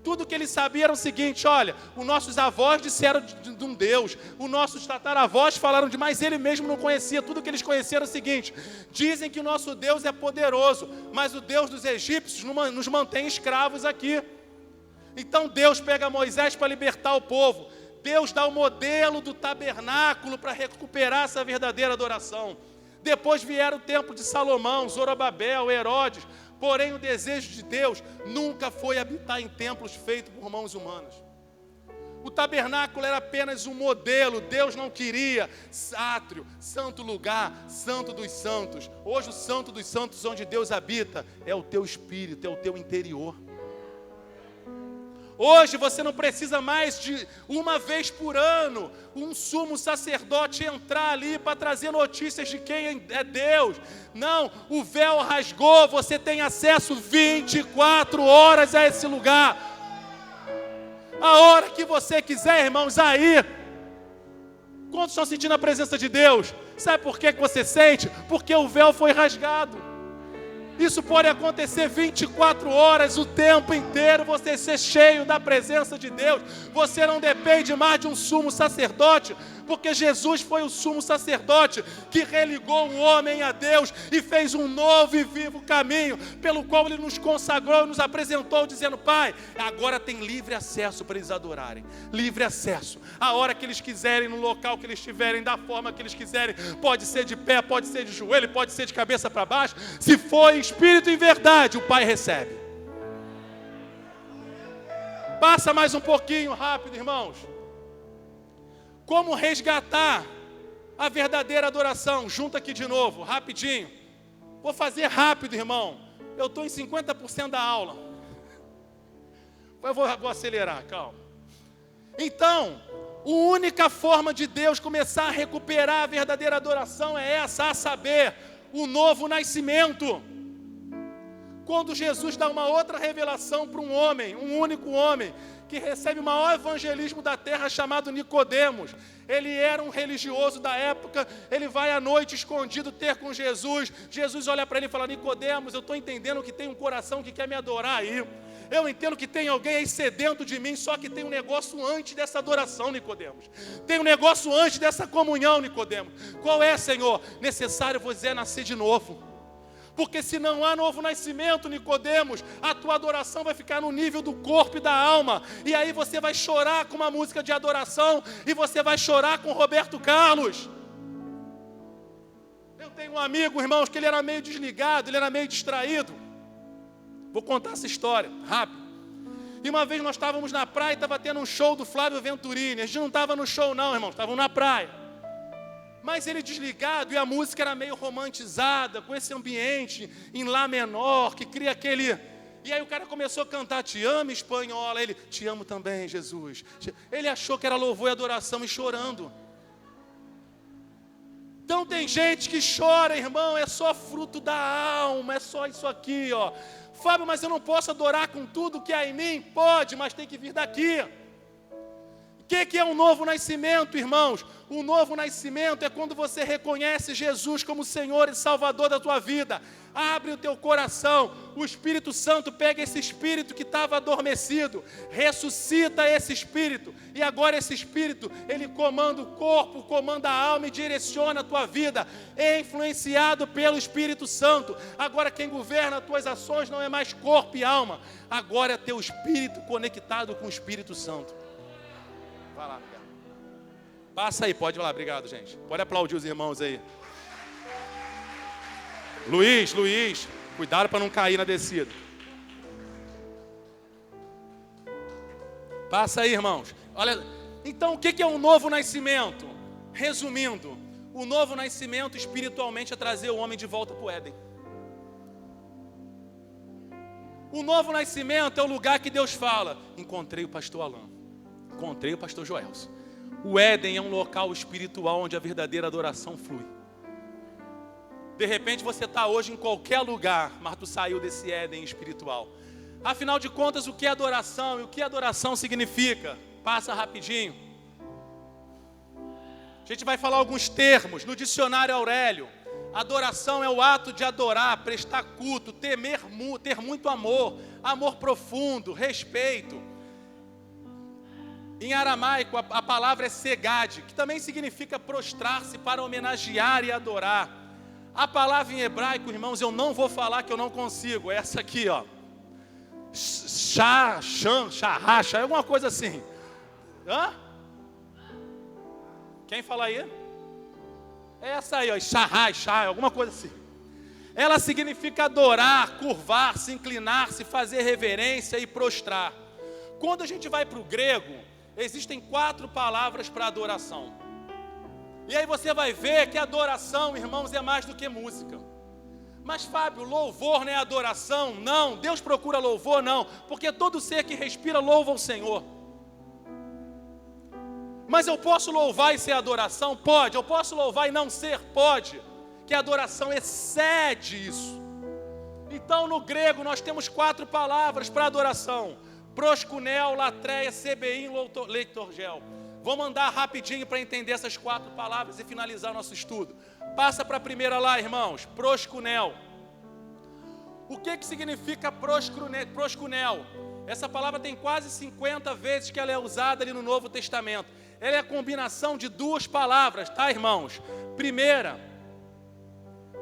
Tudo que eles sabiam era o seguinte: olha, os nossos avós disseram de um Deus, os nossos tataravós falaram de, mas ele mesmo não conhecia. Tudo que eles conheciam era o seguinte: dizem que o nosso Deus é poderoso, mas o Deus dos egípcios nos mantém escravos aqui. Então Deus pega Moisés para libertar o povo. Deus dá o modelo do tabernáculo para recuperar essa verdadeira adoração. Depois vieram o templo de Salomão, Zorobabel, Herodes. Porém, o desejo de Deus nunca foi habitar em templos feitos por mãos humanas. O tabernáculo era apenas um modelo. Deus não queria átrio, santo lugar, santo dos santos. Hoje o santo dos santos, onde Deus habita, é o teu espírito, é o teu interior. Hoje você não precisa mais de uma vez por ano um sumo sacerdote entrar ali para trazer notícias de quem é Deus. Não, o véu rasgou, você tem acesso 24 horas a esse lugar. A hora que você quiser, irmãos, aí. Quantos estão sentindo a presença de Deus? Sabe por que você sente? Porque o véu foi rasgado. Isso pode acontecer 24 horas, o tempo inteiro, você ser cheio da presença de Deus. Você não depende mais de um sumo sacerdote, porque Jesus foi o sumo sacerdote que religou o homem a Deus e fez um novo e vivo caminho, pelo qual Ele nos consagrou e nos apresentou, dizendo: Pai, agora tem livre acesso para eles adorarem. Livre acesso, a hora que eles quiserem, no local que eles estiverem, da forma que eles quiserem. Pode ser de pé, pode ser de joelho, pode ser de cabeça para baixo. Se for em espírito e em verdade, o Pai recebe. Passa mais um pouquinho, rápido, irmãos. Como resgatar a verdadeira adoração? Junta aqui de novo, rapidinho. Vou fazer rápido, irmão. Eu estou em 50% da aula. Eu vou acelerar, calma. Então, a única forma de Deus começar a recuperar a verdadeira adoração é essa, a saber, o novo nascimento. Quando Jesus dá uma outra revelação para um homem, um único homem, que recebe o maior evangelismo da terra, chamado Nicodemos. Ele era um religioso da época, ele vai à noite escondido ter com Jesus. Jesus olha para ele e fala: Nicodemos, eu estou entendendo que tem um coração que quer me adorar aí. Eu entendo que tem alguém aí sedento de mim, só que tem um negócio antes dessa adoração, Nicodemos. Tem um negócio antes dessa comunhão, Nicodemos. Qual é, Senhor? Necessário você nascer de novo. Porque se não há novo nascimento, Nicodemos, a tua adoração vai ficar no nível do corpo e da alma. E aí você vai chorar com uma música de adoração e você vai chorar com Roberto Carlos. Eu tenho um amigo, irmãos, que ele era meio desligado, ele era meio distraído. Vou contar essa história, rápido. E uma vez nós estávamos na praia e estava tendo um show do Flávio Venturini. A gente não estava no show não, irmãos, estávamos na praia. Mas ele desligado e a música era meio romantizada, com esse ambiente em Lá menor, que cria aquele... E aí o cara começou a cantar: Te amo, espanhola. Ele: Te amo também, Jesus. Ele achou que era louvor e adoração e chorando. Então tem gente que chora, irmão, é só fruto da alma, é só isso aqui, ó. Fábio, mas eu não posso adorar com tudo que há em mim? Pode, mas tem que vir daqui. O que é um novo nascimento, irmãos? O novo nascimento é quando você reconhece Jesus como Senhor e Salvador da tua vida. Abre o teu coração, o Espírito Santo pega esse espírito que estava adormecido, ressuscita esse espírito, e agora esse espírito, ele comanda o corpo, comanda a alma e direciona a tua vida, é influenciado pelo Espírito Santo. Agora quem governa as tuas ações não é mais corpo e alma, agora é teu espírito conectado com o Espírito Santo. Vai lá, obrigado. Passa aí, pode ir lá, obrigado, gente. Pode aplaudir os irmãos aí. Luiz, cuidado para não cair na descida. Passa aí, irmãos. Olha, então o que é um novo nascimento? Resumindo, o novo nascimento espiritualmente é trazer o homem de volta para o Éden. O novo nascimento é o lugar que Deus fala: encontrei o pastor Alain, encontrei o pastor Joelson. O Éden é um local espiritual onde a verdadeira adoração flui. De repente você está hoje em qualquer lugar, mas tu saiu desse Éden espiritual. Afinal de contas, o que é adoração e o que adoração significa? Passa rapidinho. A gente vai falar alguns termos no dicionário Aurélio. Adoração é o ato de adorar, prestar culto, ter muito amor, amor profundo, respeito. Em aramaico, a palavra é segad, que também significa prostrar-se para homenagear e adorar. A palavra em hebraico, irmãos, eu não vou falar que eu não consigo. É essa aqui, ó. Sharacha, é alguma coisa assim. Hã? Quem fala aí? É essa aí, ó. Sharacha, alguma coisa assim. Ela significa adorar, curvar-se, inclinar-se, fazer reverência e prostrar. Quando a gente vai para o grego, existem 4 palavras para adoração. E aí você vai ver que adoração, irmãos, é mais do que música. Mas Fábio, louvor não é adoração? Não, Deus procura louvor? Não, porque todo ser que respira louva o Senhor. Mas eu posso louvar e ser adoração? Pode. Eu posso louvar e não ser? Pode. Que a adoração excede isso. Então no grego nós temos 4 palavras para adoração: proskunel, latreia, sebeim, leitorgel. Vamos andar rapidinho para entender essas 4 palavras e finalizar nosso estudo. Passa para a primeira lá, irmãos. Proskunel. O que significa proskunel? Essa palavra tem quase 50 vezes que ela é usada ali no Novo Testamento. Ela é a combinação de 2 palavras, tá, irmãos? Primeira,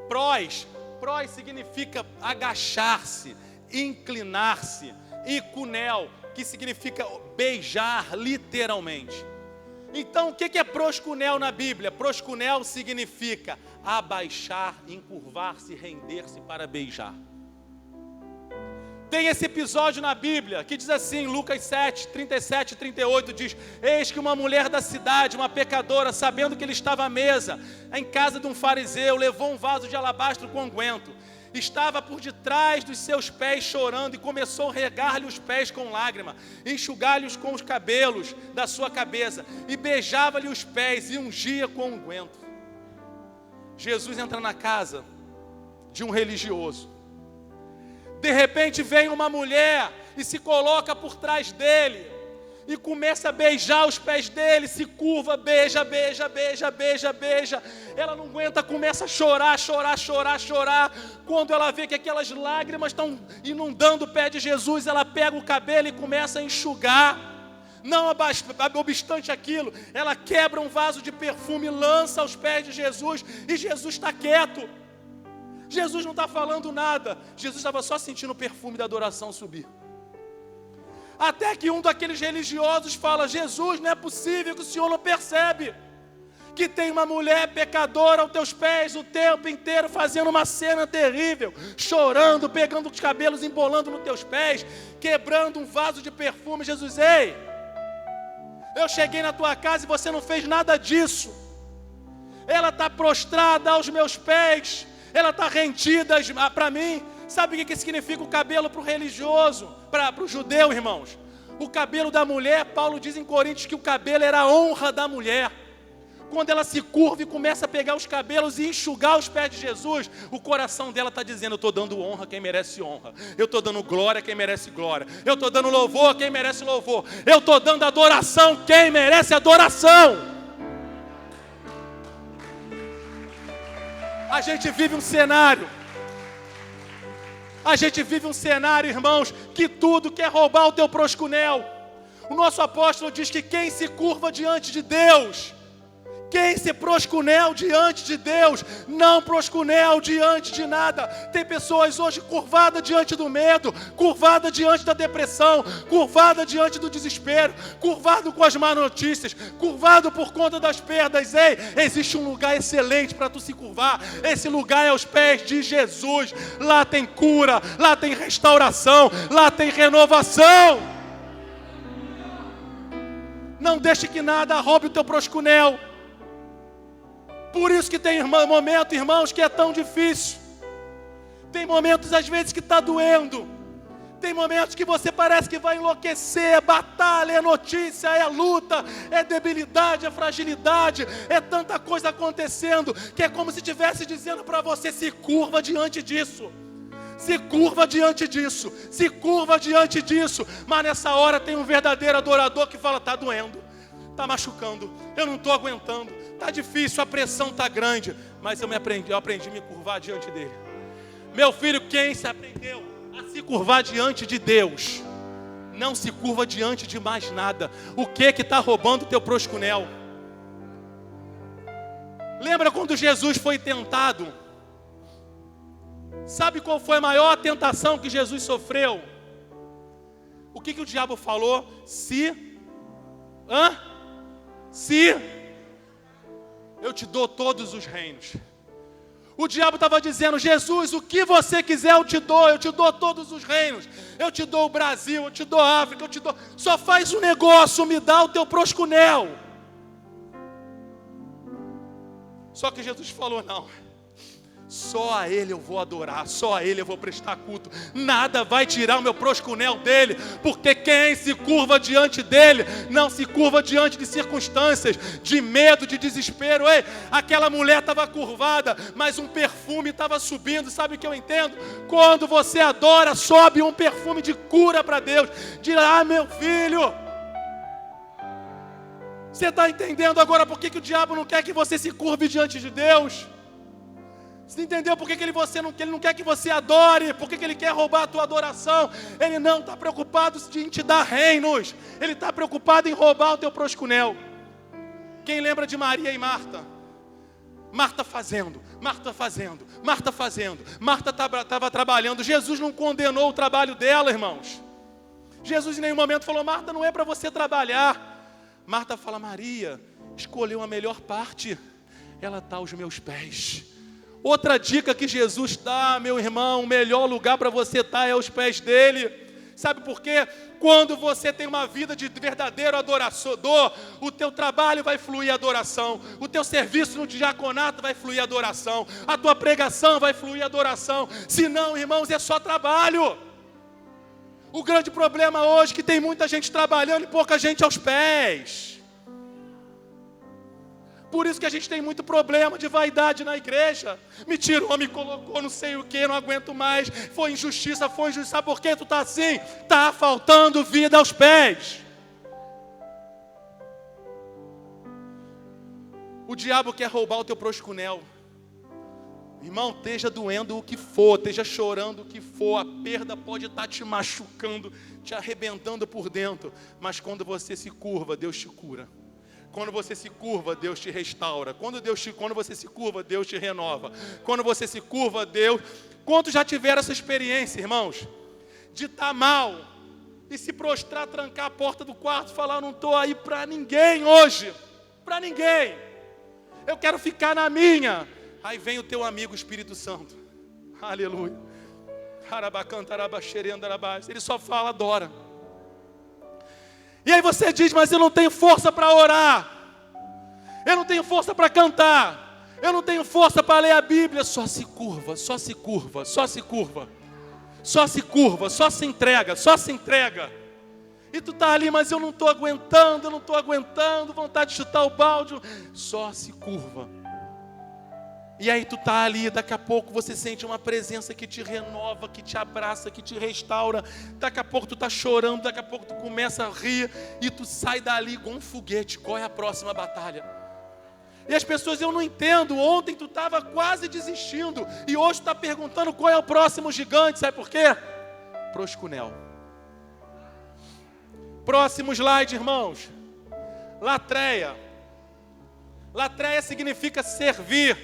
pros. Pros significa agachar-se, inclinar-se. E kunel, que significa beijar, literalmente. Então, o que é proskunel na Bíblia? Proskunel significa abaixar, encurvar-se, render-se para beijar. Tem esse episódio na Bíblia que diz assim, Lucas 7, 37 e 38, diz: eis que uma mulher da cidade, uma pecadora, sabendo que ele estava à mesa, em casa de um fariseu, levou um vaso de alabastro com unguento. Estava por detrás dos seus pés chorando e começou a regar-lhe os pés com lágrima, enxugar-lhes com os cabelos da sua cabeça e beijava-lhe os pés e ungia com unguento. Jesus entra na casa de um religioso. De repente vem uma mulher e se coloca por trás dele e começa a beijar os pés dele, se curva, beija, beija, beija, beija, beija. Ela não aguenta, começa a chorar, chorar, chorar, chorar. Quando ela vê que aquelas lágrimas estão inundando o pé de Jesus, ela pega o cabelo e começa a enxugar. Não obstante aquilo, ela quebra um vaso de perfume, lança aos pés de Jesus e Jesus está quieto. Jesus não está falando nada. Jesus estava só sentindo o perfume da adoração subir. Até que um daqueles religiosos fala: Jesus, não é possível que o Senhor não percebe que tem uma mulher pecadora aos teus pés o tempo inteiro, fazendo uma cena terrível, chorando, pegando os cabelos, embolando nos teus pés, quebrando um vaso de perfume. Jesus, ei, eu cheguei na tua casa e você não fez nada disso. Ela está prostrada aos meus pés, ela está rendida para mim. Sabe o que significa o cabelo para o religioso, para o judeu, irmãos? O cabelo da mulher, Paulo diz em Coríntios que o cabelo era a honra da mulher. Quando ela se curva e começa a pegar os cabelos e enxugar os pés de Jesus, o coração dela está dizendo: eu estou dando honra a quem merece honra, eu estou dando glória a quem merece glória, eu estou dando louvor a quem merece louvor, eu estou dando adoração a quem merece adoração. A gente vive um cenário, irmãos, que tudo quer roubar o teu proscunel. O nosso apóstolo diz que quem se curva diante de Deus, quem se proscunel diante de Deus, não proscunel diante de nada. Tem pessoas hoje curvadas diante do medo, curvadas diante da depressão, curvadas diante do desespero, curvado com as más notícias, curvado por conta das perdas. Ei, existe um lugar excelente para tu se curvar. Esse lugar é aos pés de Jesus. Lá tem cura, lá tem restauração, lá tem renovação. Não deixe que nada roube o teu proscunel. Por isso que tem momento, irmãos, que é tão difícil. Tem momentos, às vezes, que está doendo. Tem momentos que você parece que vai enlouquecer. É batalha, é notícia, é luta, é debilidade, é fragilidade. É tanta coisa acontecendo que é como se estivesse dizendo para você: se curva diante disso. Se curva diante disso. Se curva diante disso. Mas nessa hora tem um verdadeiro adorador que fala: está doendo, está machucando, eu não estou aguentando. Está difícil, a pressão está grande, mas eu aprendi a me curvar diante dele. Meu filho, quem se aprendeu a se curvar diante de Deus, não se curva diante de mais nada. O que está roubando o teu proscunel? Lembra quando Jesus foi tentado? Sabe qual foi a maior tentação que Jesus sofreu? O que o diabo falou? Se eu te dou todos os reinos. O diabo estava dizendo: Jesus, o que você quiser eu te dou todos os reinos. Eu te dou o Brasil, eu te dou a África, eu te dou. Só faz um negócio, me dá o teu proscunel. Só que Jesus falou: não, só a Ele eu vou adorar, só a Ele eu vou prestar culto. Nada vai tirar o meu proscunel dele, porque quem se curva diante dele, não se curva diante de circunstâncias, de medo, de desespero. Ei, aquela mulher estava curvada, mas um perfume estava subindo. Sabe o que eu entendo? Quando você adora, sobe um perfume de cura para Deus. Dirá: meu filho, você está entendendo agora por que o diabo não quer que você se curve diante de Deus? Você entendeu por que ele não quer que você adore? Por que ele quer roubar a tua adoração? Ele não está preocupado em te dar reinos. Ele está preocupado em roubar o teu proscunel. Quem lembra de Maria e Marta? Marta fazendo. Marta estava trabalhando. Jesus não condenou o trabalho dela, irmãos. Jesus em nenhum momento falou: Marta, não é para você trabalhar. Marta fala: Maria escolheu a melhor parte. Ela está aos meus pés. Outra dica que Jesus dá, meu irmão: o melhor lugar para você estar é aos pés dele. Sabe por quê? Quando você tem uma vida de verdadeiro adorador, o teu trabalho vai fluir adoração, o teu serviço no diaconato vai fluir adoração, a tua pregação vai fluir adoração. Se não, irmãos, é só trabalho. O grande problema hoje é que tem muita gente trabalhando e pouca gente aos pés. Por isso que a gente tem muito problema de vaidade na igreja. Me tirou, me colocou, não sei o que, não aguento mais. Foi injustiça, foi injustiça. Sabe por que tu tá assim? Tá faltando vida aos pés. O diabo quer roubar o teu proscunel. Irmão, esteja doendo o que for, esteja chorando o que for, a perda pode estar te machucando, te arrebentando por dentro. Mas quando você se curva, Deus te cura. Quando você se curva, Deus te restaura. Quando você se curva, Deus te renova. Quando você se curva, Deus... Quantos já tiveram essa experiência, irmãos? De estar mal e se prostrar, trancar a porta do quarto e falar, não estou aí para ninguém hoje. Para ninguém. Eu quero ficar na minha. Aí vem o teu amigo Espírito Santo. Aleluia. Ele só fala, adora. E aí você diz, mas eu não tenho força para orar. Eu não tenho força para cantar. Eu não tenho força para ler a Bíblia. Só se curva, só se curva, só se curva. Só se curva, só se entrega, só se entrega. E tu tá ali, mas eu não estou aguentando, vontade de chutar o balde. Só se curva. E aí tu tá ali, daqui a pouco você sente uma presença que te renova, que te abraça, que te restaura. Daqui a pouco tu tá chorando, daqui a pouco tu começa a rir e tu sai dali igual um foguete. Qual é a próxima batalha? E as pessoas, eu não entendo, ontem tu estava quase desistindo e hoje tu está perguntando qual é o próximo gigante, sabe por quê? Proscunel. Próximo slide, irmãos. Latreia. Latreia significa servir.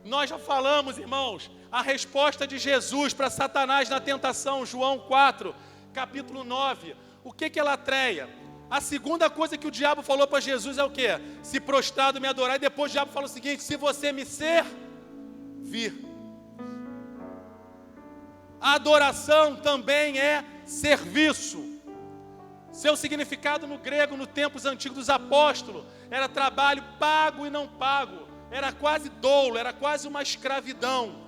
Nós já falamos, irmãos, a resposta de Jesus para Satanás na tentação, João 4, capítulo 9. O que é latreia? A segunda coisa que o diabo falou para Jesus é o quê? Se prostrado me adorar. E depois o diabo fala o seguinte, se você me servir. A adoração também é serviço. Seu significado no grego, no tempos antigos dos apóstolos, era trabalho pago e não pago. Era quase dolo, era quase uma escravidão.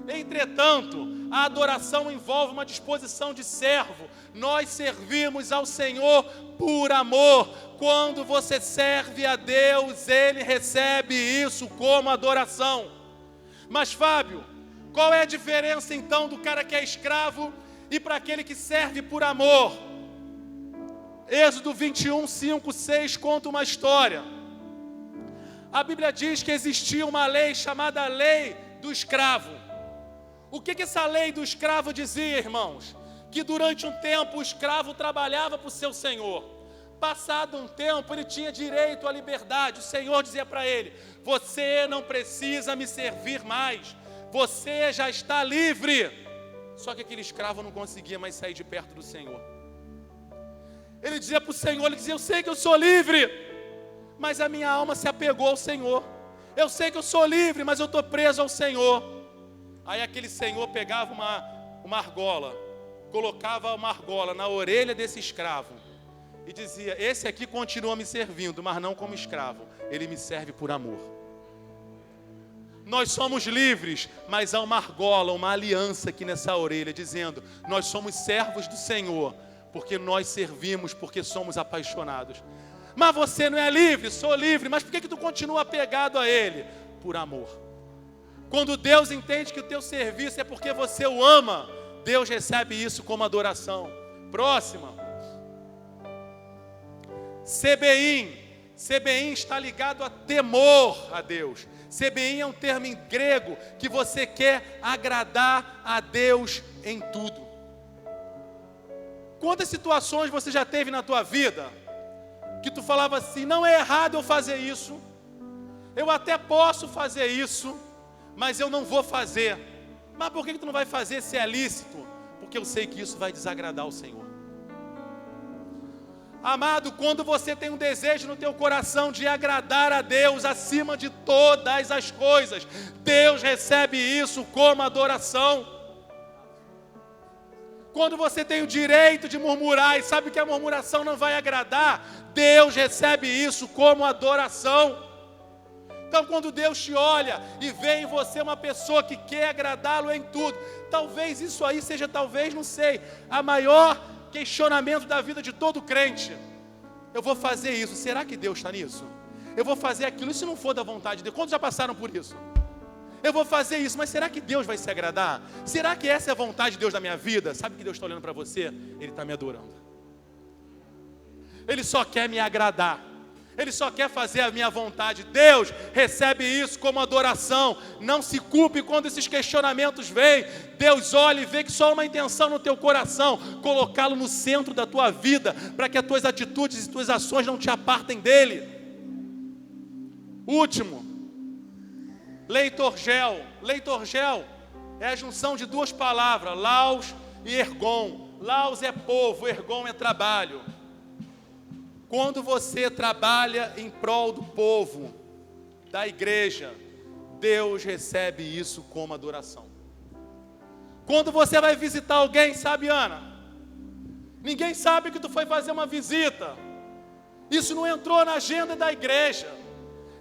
Entretanto, a adoração envolve uma disposição de servo. Nós servimos ao Senhor por amor. Quando você serve a Deus, Ele recebe isso como adoração. Mas Fábio, qual é a diferença então do cara que é escravo e para aquele que serve por amor? Êxodo 21, 5, 6 conta uma história. A Bíblia diz que existia uma lei chamada lei do escravo. O que essa lei do escravo dizia, irmãos? Que durante um tempo o escravo trabalhava para o seu senhor. Passado um tempo ele tinha direito à liberdade. O Senhor dizia para ele, você não precisa me servir mais. Você já está livre. Só que aquele escravo não conseguia mais sair de perto do Senhor. Ele dizia para o Senhor, ele dizia, eu sei que eu sou livre, mas a minha alma se apegou ao Senhor. Eu sei que eu sou livre, mas eu estou preso ao Senhor. Aí aquele senhor pegava uma argola, colocava uma argola na orelha desse escravo e dizia, esse aqui continua me servindo, mas não como escravo, ele me serve por amor. Nós somos livres, mas há uma argola, uma aliança aqui nessa orelha, dizendo, nós somos servos do Senhor, porque nós servimos, porque somos apaixonados. Mas você não é livre, sou livre, mas por que tu continua apegado a Ele? Por amor. Quando Deus entende que o teu serviço é porque você o ama, Deus recebe isso como adoração. Próxima. Sebeim. Sebeim está ligado a temor a Deus. Sebeim é um termo em grego que você quer agradar a Deus em tudo. Quantas situações você já teve na tua vida que tu falava assim, não é errado eu fazer isso, eu até posso fazer isso, mas eu não vou fazer. Mas por que tu não vai fazer se é lícito? Porque eu sei que isso vai desagradar o Senhor. Amado, quando você tem um desejo no teu coração de agradar a Deus acima de todas as coisas, Deus recebe isso como adoração. Quando você tem o direito de murmurar e sabe que a murmuração não vai agradar, Deus recebe isso como adoração. Então quando Deus te olha e vê em você uma pessoa que quer agradá-lo em tudo, talvez isso aí seja, talvez, não sei, a maior questionamento da vida de todo crente. Eu vou fazer isso, será que Deus está nisso? Eu vou fazer aquilo, e se não for da vontade de Deus? Quantos já passaram por isso? Eu vou fazer isso, mas será que Deus vai se agradar? Será que essa é a vontade de Deus na minha vida? Sabe que Deus está olhando para você? Ele está me adorando. Ele só quer me agradar. Ele só quer fazer a minha vontade. Deus recebe isso como adoração. Não se culpe quando esses questionamentos vêm. Deus olha e vê que só há uma intenção no teu coração: colocá-lo no centro da tua vida, para que as tuas atitudes e tuas ações não te apartem dele. Último, leitorgel. Leitorgel é a junção de duas palavras, laos e ergon. Laos é povo, ergon é trabalho. Quando você trabalha em prol do povo, da igreja, Deus recebe isso como adoração. Quando você vai visitar alguém, sabe, Ana? Ninguém sabe que tu foi fazer uma visita. Isso não entrou na agenda da igreja.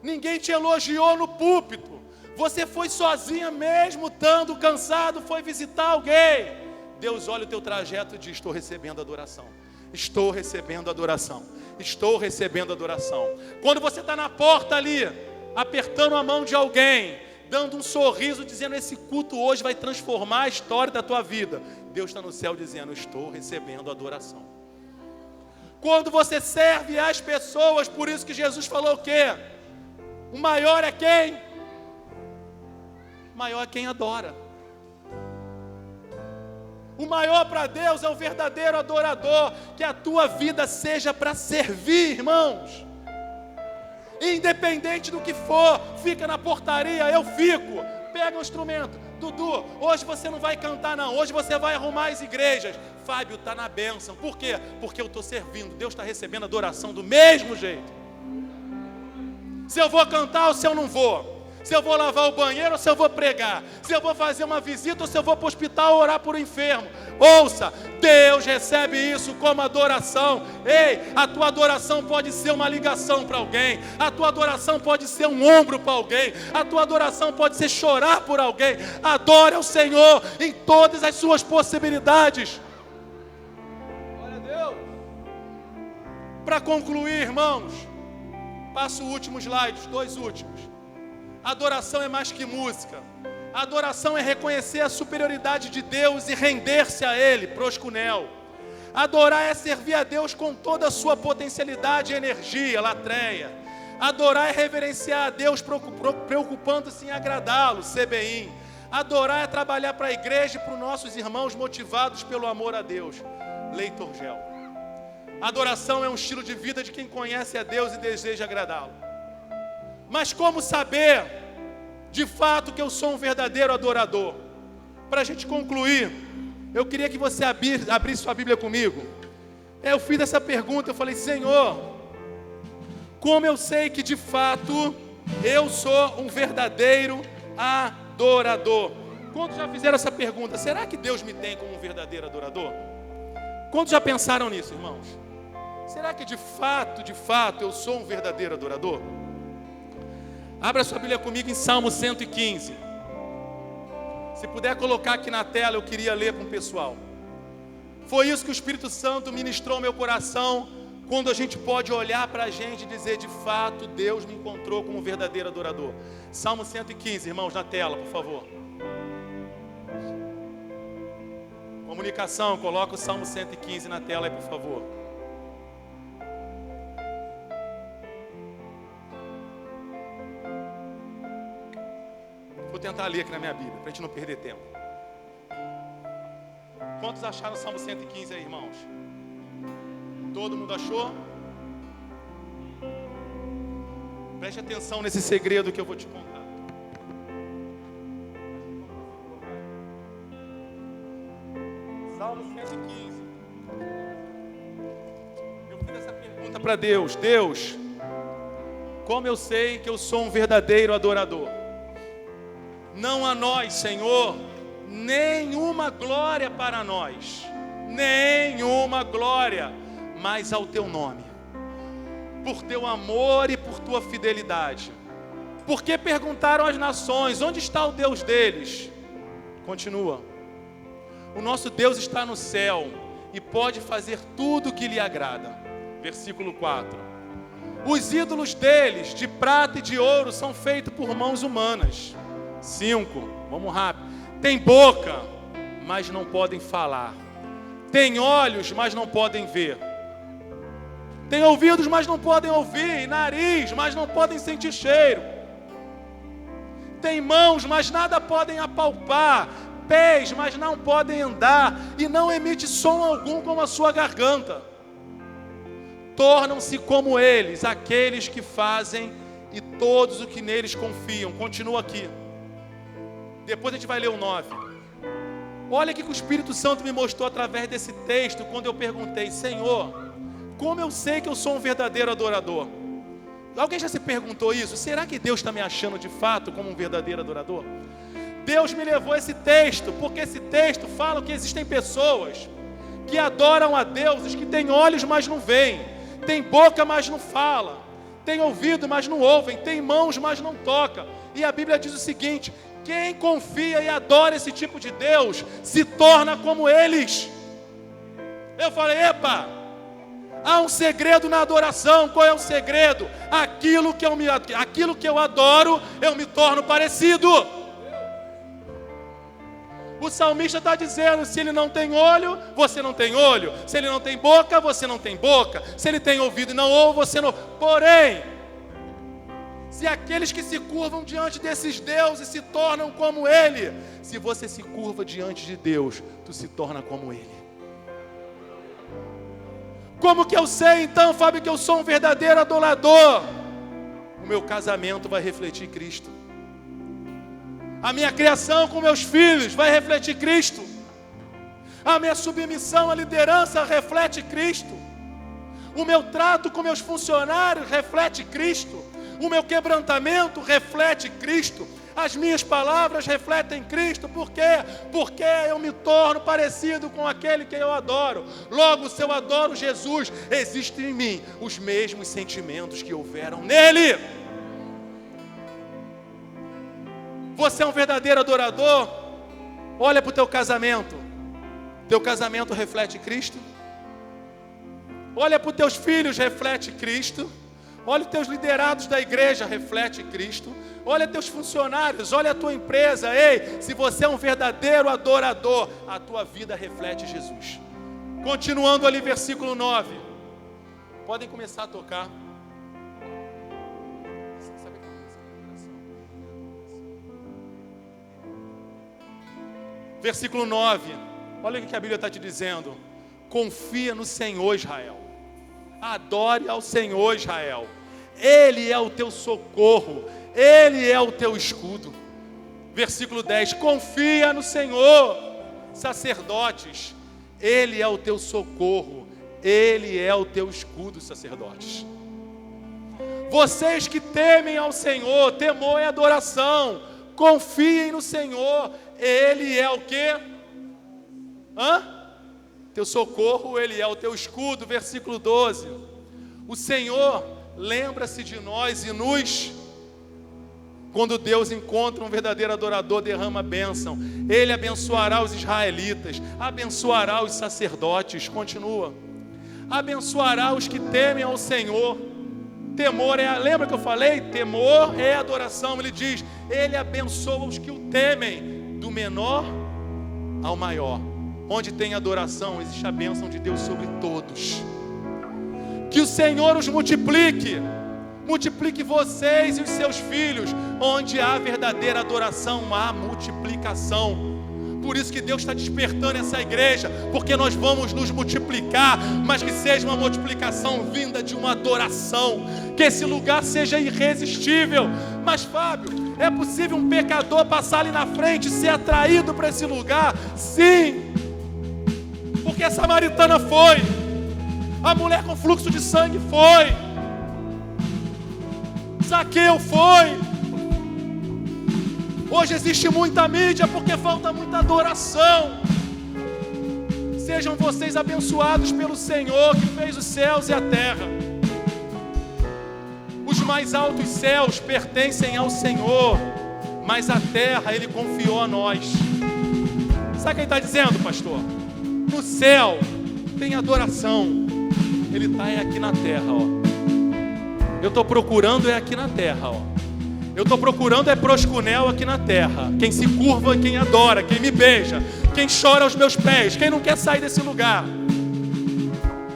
Ninguém te elogiou no púlpito. Você foi sozinha mesmo, estando cansado, foi visitar alguém. Deus olha o teu trajeto e diz: estou recebendo adoração. Estou recebendo adoração. Estou recebendo adoração. Quando você está na porta ali, apertando a mão de alguém, dando um sorriso, dizendo: esse culto hoje vai transformar a história da tua vida, Deus está no céu dizendo: estou recebendo adoração. Quando você serve as pessoas, por isso que Jesus falou o quê? O maior é quem? O maior é quem adora. O maior para Deus é o verdadeiro adorador. Que a tua vida seja para servir, irmãos. Independente do que for, fica na portaria, eu fico. Pega o instrumento. Dudu, hoje você não vai cantar não, hoje você vai arrumar as igrejas. Fábio está na bênção. Por quê? Porque eu estou servindo. Deus está recebendo adoração do mesmo jeito. Se eu vou cantar ou se eu não vou. Se eu vou lavar o banheiro ou se eu vou pregar. Se eu vou fazer uma visita ou se eu vou para o hospital orar por um enfermo. Ouça, Deus recebe isso como adoração. Ei, a tua adoração pode ser uma ligação para alguém. A tua adoração pode ser um ombro para alguém. A tua adoração pode ser chorar por alguém. Adore ao Senhor em todas as suas possibilidades. Glória a Deus. Para concluir, irmãos, passo o último slide, os dois últimos. Adoração é mais que música. Adoração é reconhecer a superioridade de Deus e render-se a Ele, proskunel. Adorar é servir a Deus com toda a sua potencialidade e energia, latreia. Adorar é reverenciar a Deus preocupando-se em agradá-lo, sebeim. Adorar é trabalhar para a igreja e para os nossos irmãos motivados pelo amor a Deus, leitorgel. Adoração é um estilo de vida de quem conhece a Deus e deseja agradá-lo. Mas como saber, de fato, que eu sou um verdadeiro adorador? Para a gente concluir, eu queria que você abrisse sua Bíblia comigo. Eu fiz essa pergunta, eu falei: Senhor, como eu sei que de fato eu sou um verdadeiro adorador? Quantos já fizeram essa pergunta? Será que Deus me tem como um verdadeiro adorador? Quantos já pensaram nisso, irmãos? Será que de fato eu sou um verdadeiro adorador? Abra sua Bíblia comigo em Salmo 115. Se puder colocar aqui na tela, eu queria ler para o pessoal. Foi isso que o Espírito Santo ministrou ao meu coração, quando a gente pode olhar para a gente e dizer: de fato, Deus me encontrou como um verdadeiro adorador. Salmo 115, irmãos, na tela, por favor. Comunicação, coloca o Salmo 115 na tela aí, por favor. Vou tentar ler aqui na minha Bíblia, para a gente não perder tempo. Quantos acharam o Salmo 115 aí, irmãos? Todo mundo achou? Preste atenção nesse segredo que eu vou te contar. Salmo 115. Eu fiz essa pergunta para Deus: Deus, como eu sei que eu sou um verdadeiro adorador? Não a nós, Senhor, nenhuma glória para nós, nenhuma glória, mas ao Teu nome, por Teu amor e por Tua fidelidade. Porque perguntaram às nações: onde está o Deus deles? Continua: o nosso Deus está no céu e pode fazer tudo o que lhe agrada. Versículo 4: Os ídolos deles, de prata e de ouro, são feitos por mãos humanas. 5, vamos rápido. Tem boca, mas não podem falar. Tem olhos, mas não podem ver. Tem ouvidos, mas não podem ouvir. Nariz, mas não podem sentir cheiro. Tem mãos, mas nada podem apalpar. Pés, mas não podem andar. E não emite som algum com a sua garganta. Tornam-se como eles, aqueles que fazem e todos os que neles confiam. Continua aqui. Depois a gente vai ler o 9. Olha o que o Espírito Santo me mostrou através desse texto, quando eu perguntei: Senhor, como eu sei que eu sou um verdadeiro adorador? Alguém já se perguntou isso? Será que Deus está me achando de fato como um verdadeiro adorador? Deus me levou a esse texto, porque esse texto fala que existem pessoas que adoram a deuses que têm olhos, mas não veem, têm boca, mas não falam, têm ouvido, mas não ouvem, têm mãos, mas não tocam. E a Bíblia diz o seguinte: quem confia e adora esse tipo de Deus se torna como eles. Eu falei: epa, há um segredo na adoração. Qual é o segredo? Aquilo que eu adoro, eu me torno parecido. O salmista está dizendo: se ele não tem olho, você não tem olho. Se ele não tem boca, você não tem boca. Se ele tem ouvido e não ouve, você não. Porém, se aqueles que se curvam diante desses deuses se tornam como ele, se você se curva diante de Deus, tu se torna como ele. Como que eu sei então, Fábio, que eu sou um verdadeiro adorador? O meu casamento vai refletir Cristo. A minha criação com meus filhos vai refletir Cristo. A minha submissão à liderança reflete Cristo. O meu trato com meus funcionários reflete Cristo. O meu quebrantamento reflete Cristo. As minhas palavras refletem Cristo. Por quê? Porque eu me torno parecido com aquele que eu adoro. Logo, se eu adoro Jesus, existem em mim os mesmos sentimentos que houveram nele. Você é um verdadeiro adorador? Olha para o teu casamento. Teu casamento reflete Cristo? Olha para os teus filhos, reflete Cristo? Olha os teus liderados da igreja, reflete Cristo? Olha teus funcionários, olha a tua empresa. Ei, se você é um verdadeiro adorador, a tua vida reflete Jesus. Continuando ali, versículo 9. Podem começar a tocar. Versículo 9. Olha o que a Bíblia está te dizendo. Confia no Senhor, Israel. Adore ao Senhor, Israel. Ele é o teu socorro. Ele é o teu escudo. Versículo 10. Confia no Senhor, sacerdotes. Ele é o teu socorro. Ele é o teu escudo, sacerdotes. Vocês que temem ao Senhor, temor é adoração. Confiem no Senhor. Ele é o quê? Teu socorro, Ele é o teu escudo. Versículo 12. O Senhor lembra-se de nós e nos... Quando Deus encontra um verdadeiro adorador, derrama bênção. Ele abençoará os israelitas, abençoará os sacerdotes. Continua. Abençoará os que temem ao Senhor. Temor é... Lembra que eu falei? Temor é adoração. Ele diz: Ele abençoa os que o temem, do menor ao maior. Onde tem adoração, existe a bênção de Deus sobre todos. Que o Senhor os multiplique. Multiplique vocês e os seus filhos. Onde há verdadeira adoração, há multiplicação. Por isso que Deus está despertando essa igreja, porque nós vamos nos multiplicar, mas que seja uma multiplicação vinda de uma adoração, que esse lugar seja irresistível. Mas Fábio, é possível um pecador passar ali na frente e ser atraído para esse lugar? Sim, porque a samaritana foi, a mulher com fluxo de sangue foi, Zaqueu foi. Hoje existe muita mídia porque falta muita adoração. Sejam vocês abençoados pelo Senhor que fez os céus e a terra. Os mais altos céus pertencem ao Senhor, mas a terra Ele confiou a nós. Sabe o que Ele está dizendo, pastor? No céu tem adoração. Ele está aqui na terra, ó. Eu estou procurando é aqui na terra, ó. Eu estou procurando é proscunel aqui na terra. Quem se curva, quem adora, quem me beija, quem chora aos meus pés, quem não quer sair desse lugar.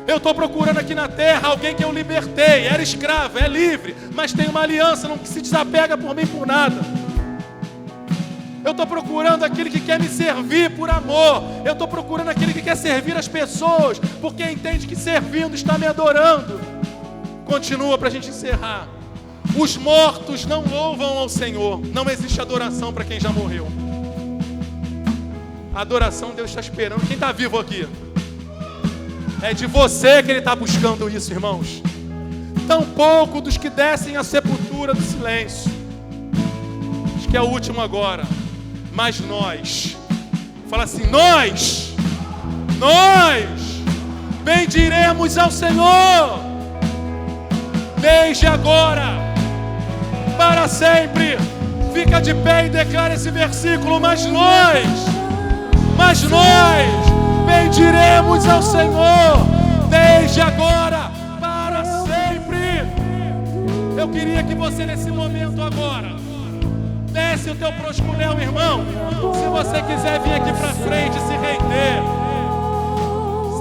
Eu estou procurando aqui na terra alguém que eu libertei, era escravo, é livre, mas tem uma aliança, não se desapega por mim por nada. Eu estou procurando aquele que quer me servir por amor. Eu estou procurando aquele que quer servir as pessoas, porque entende que servindo está me adorando. Continua para a gente encerrar. Os mortos não louvam ao Senhor. Não existe adoração para quem já morreu. A adoração Deus está esperando. Quem está vivo aqui? É de você que Ele está buscando isso, irmãos. Tampouco dos que descem à sepultura do silêncio. Acho que é o último agora. Mas nós, fala assim, nós bendiremos ao Senhor, desde agora, para sempre. Fica de pé e declara esse versículo, mas nós bendiremos ao Senhor, desde agora, para sempre. Eu queria que você nesse momento agora, desce o teu proscunel, irmão. Se você quiser vir aqui para frente e se render,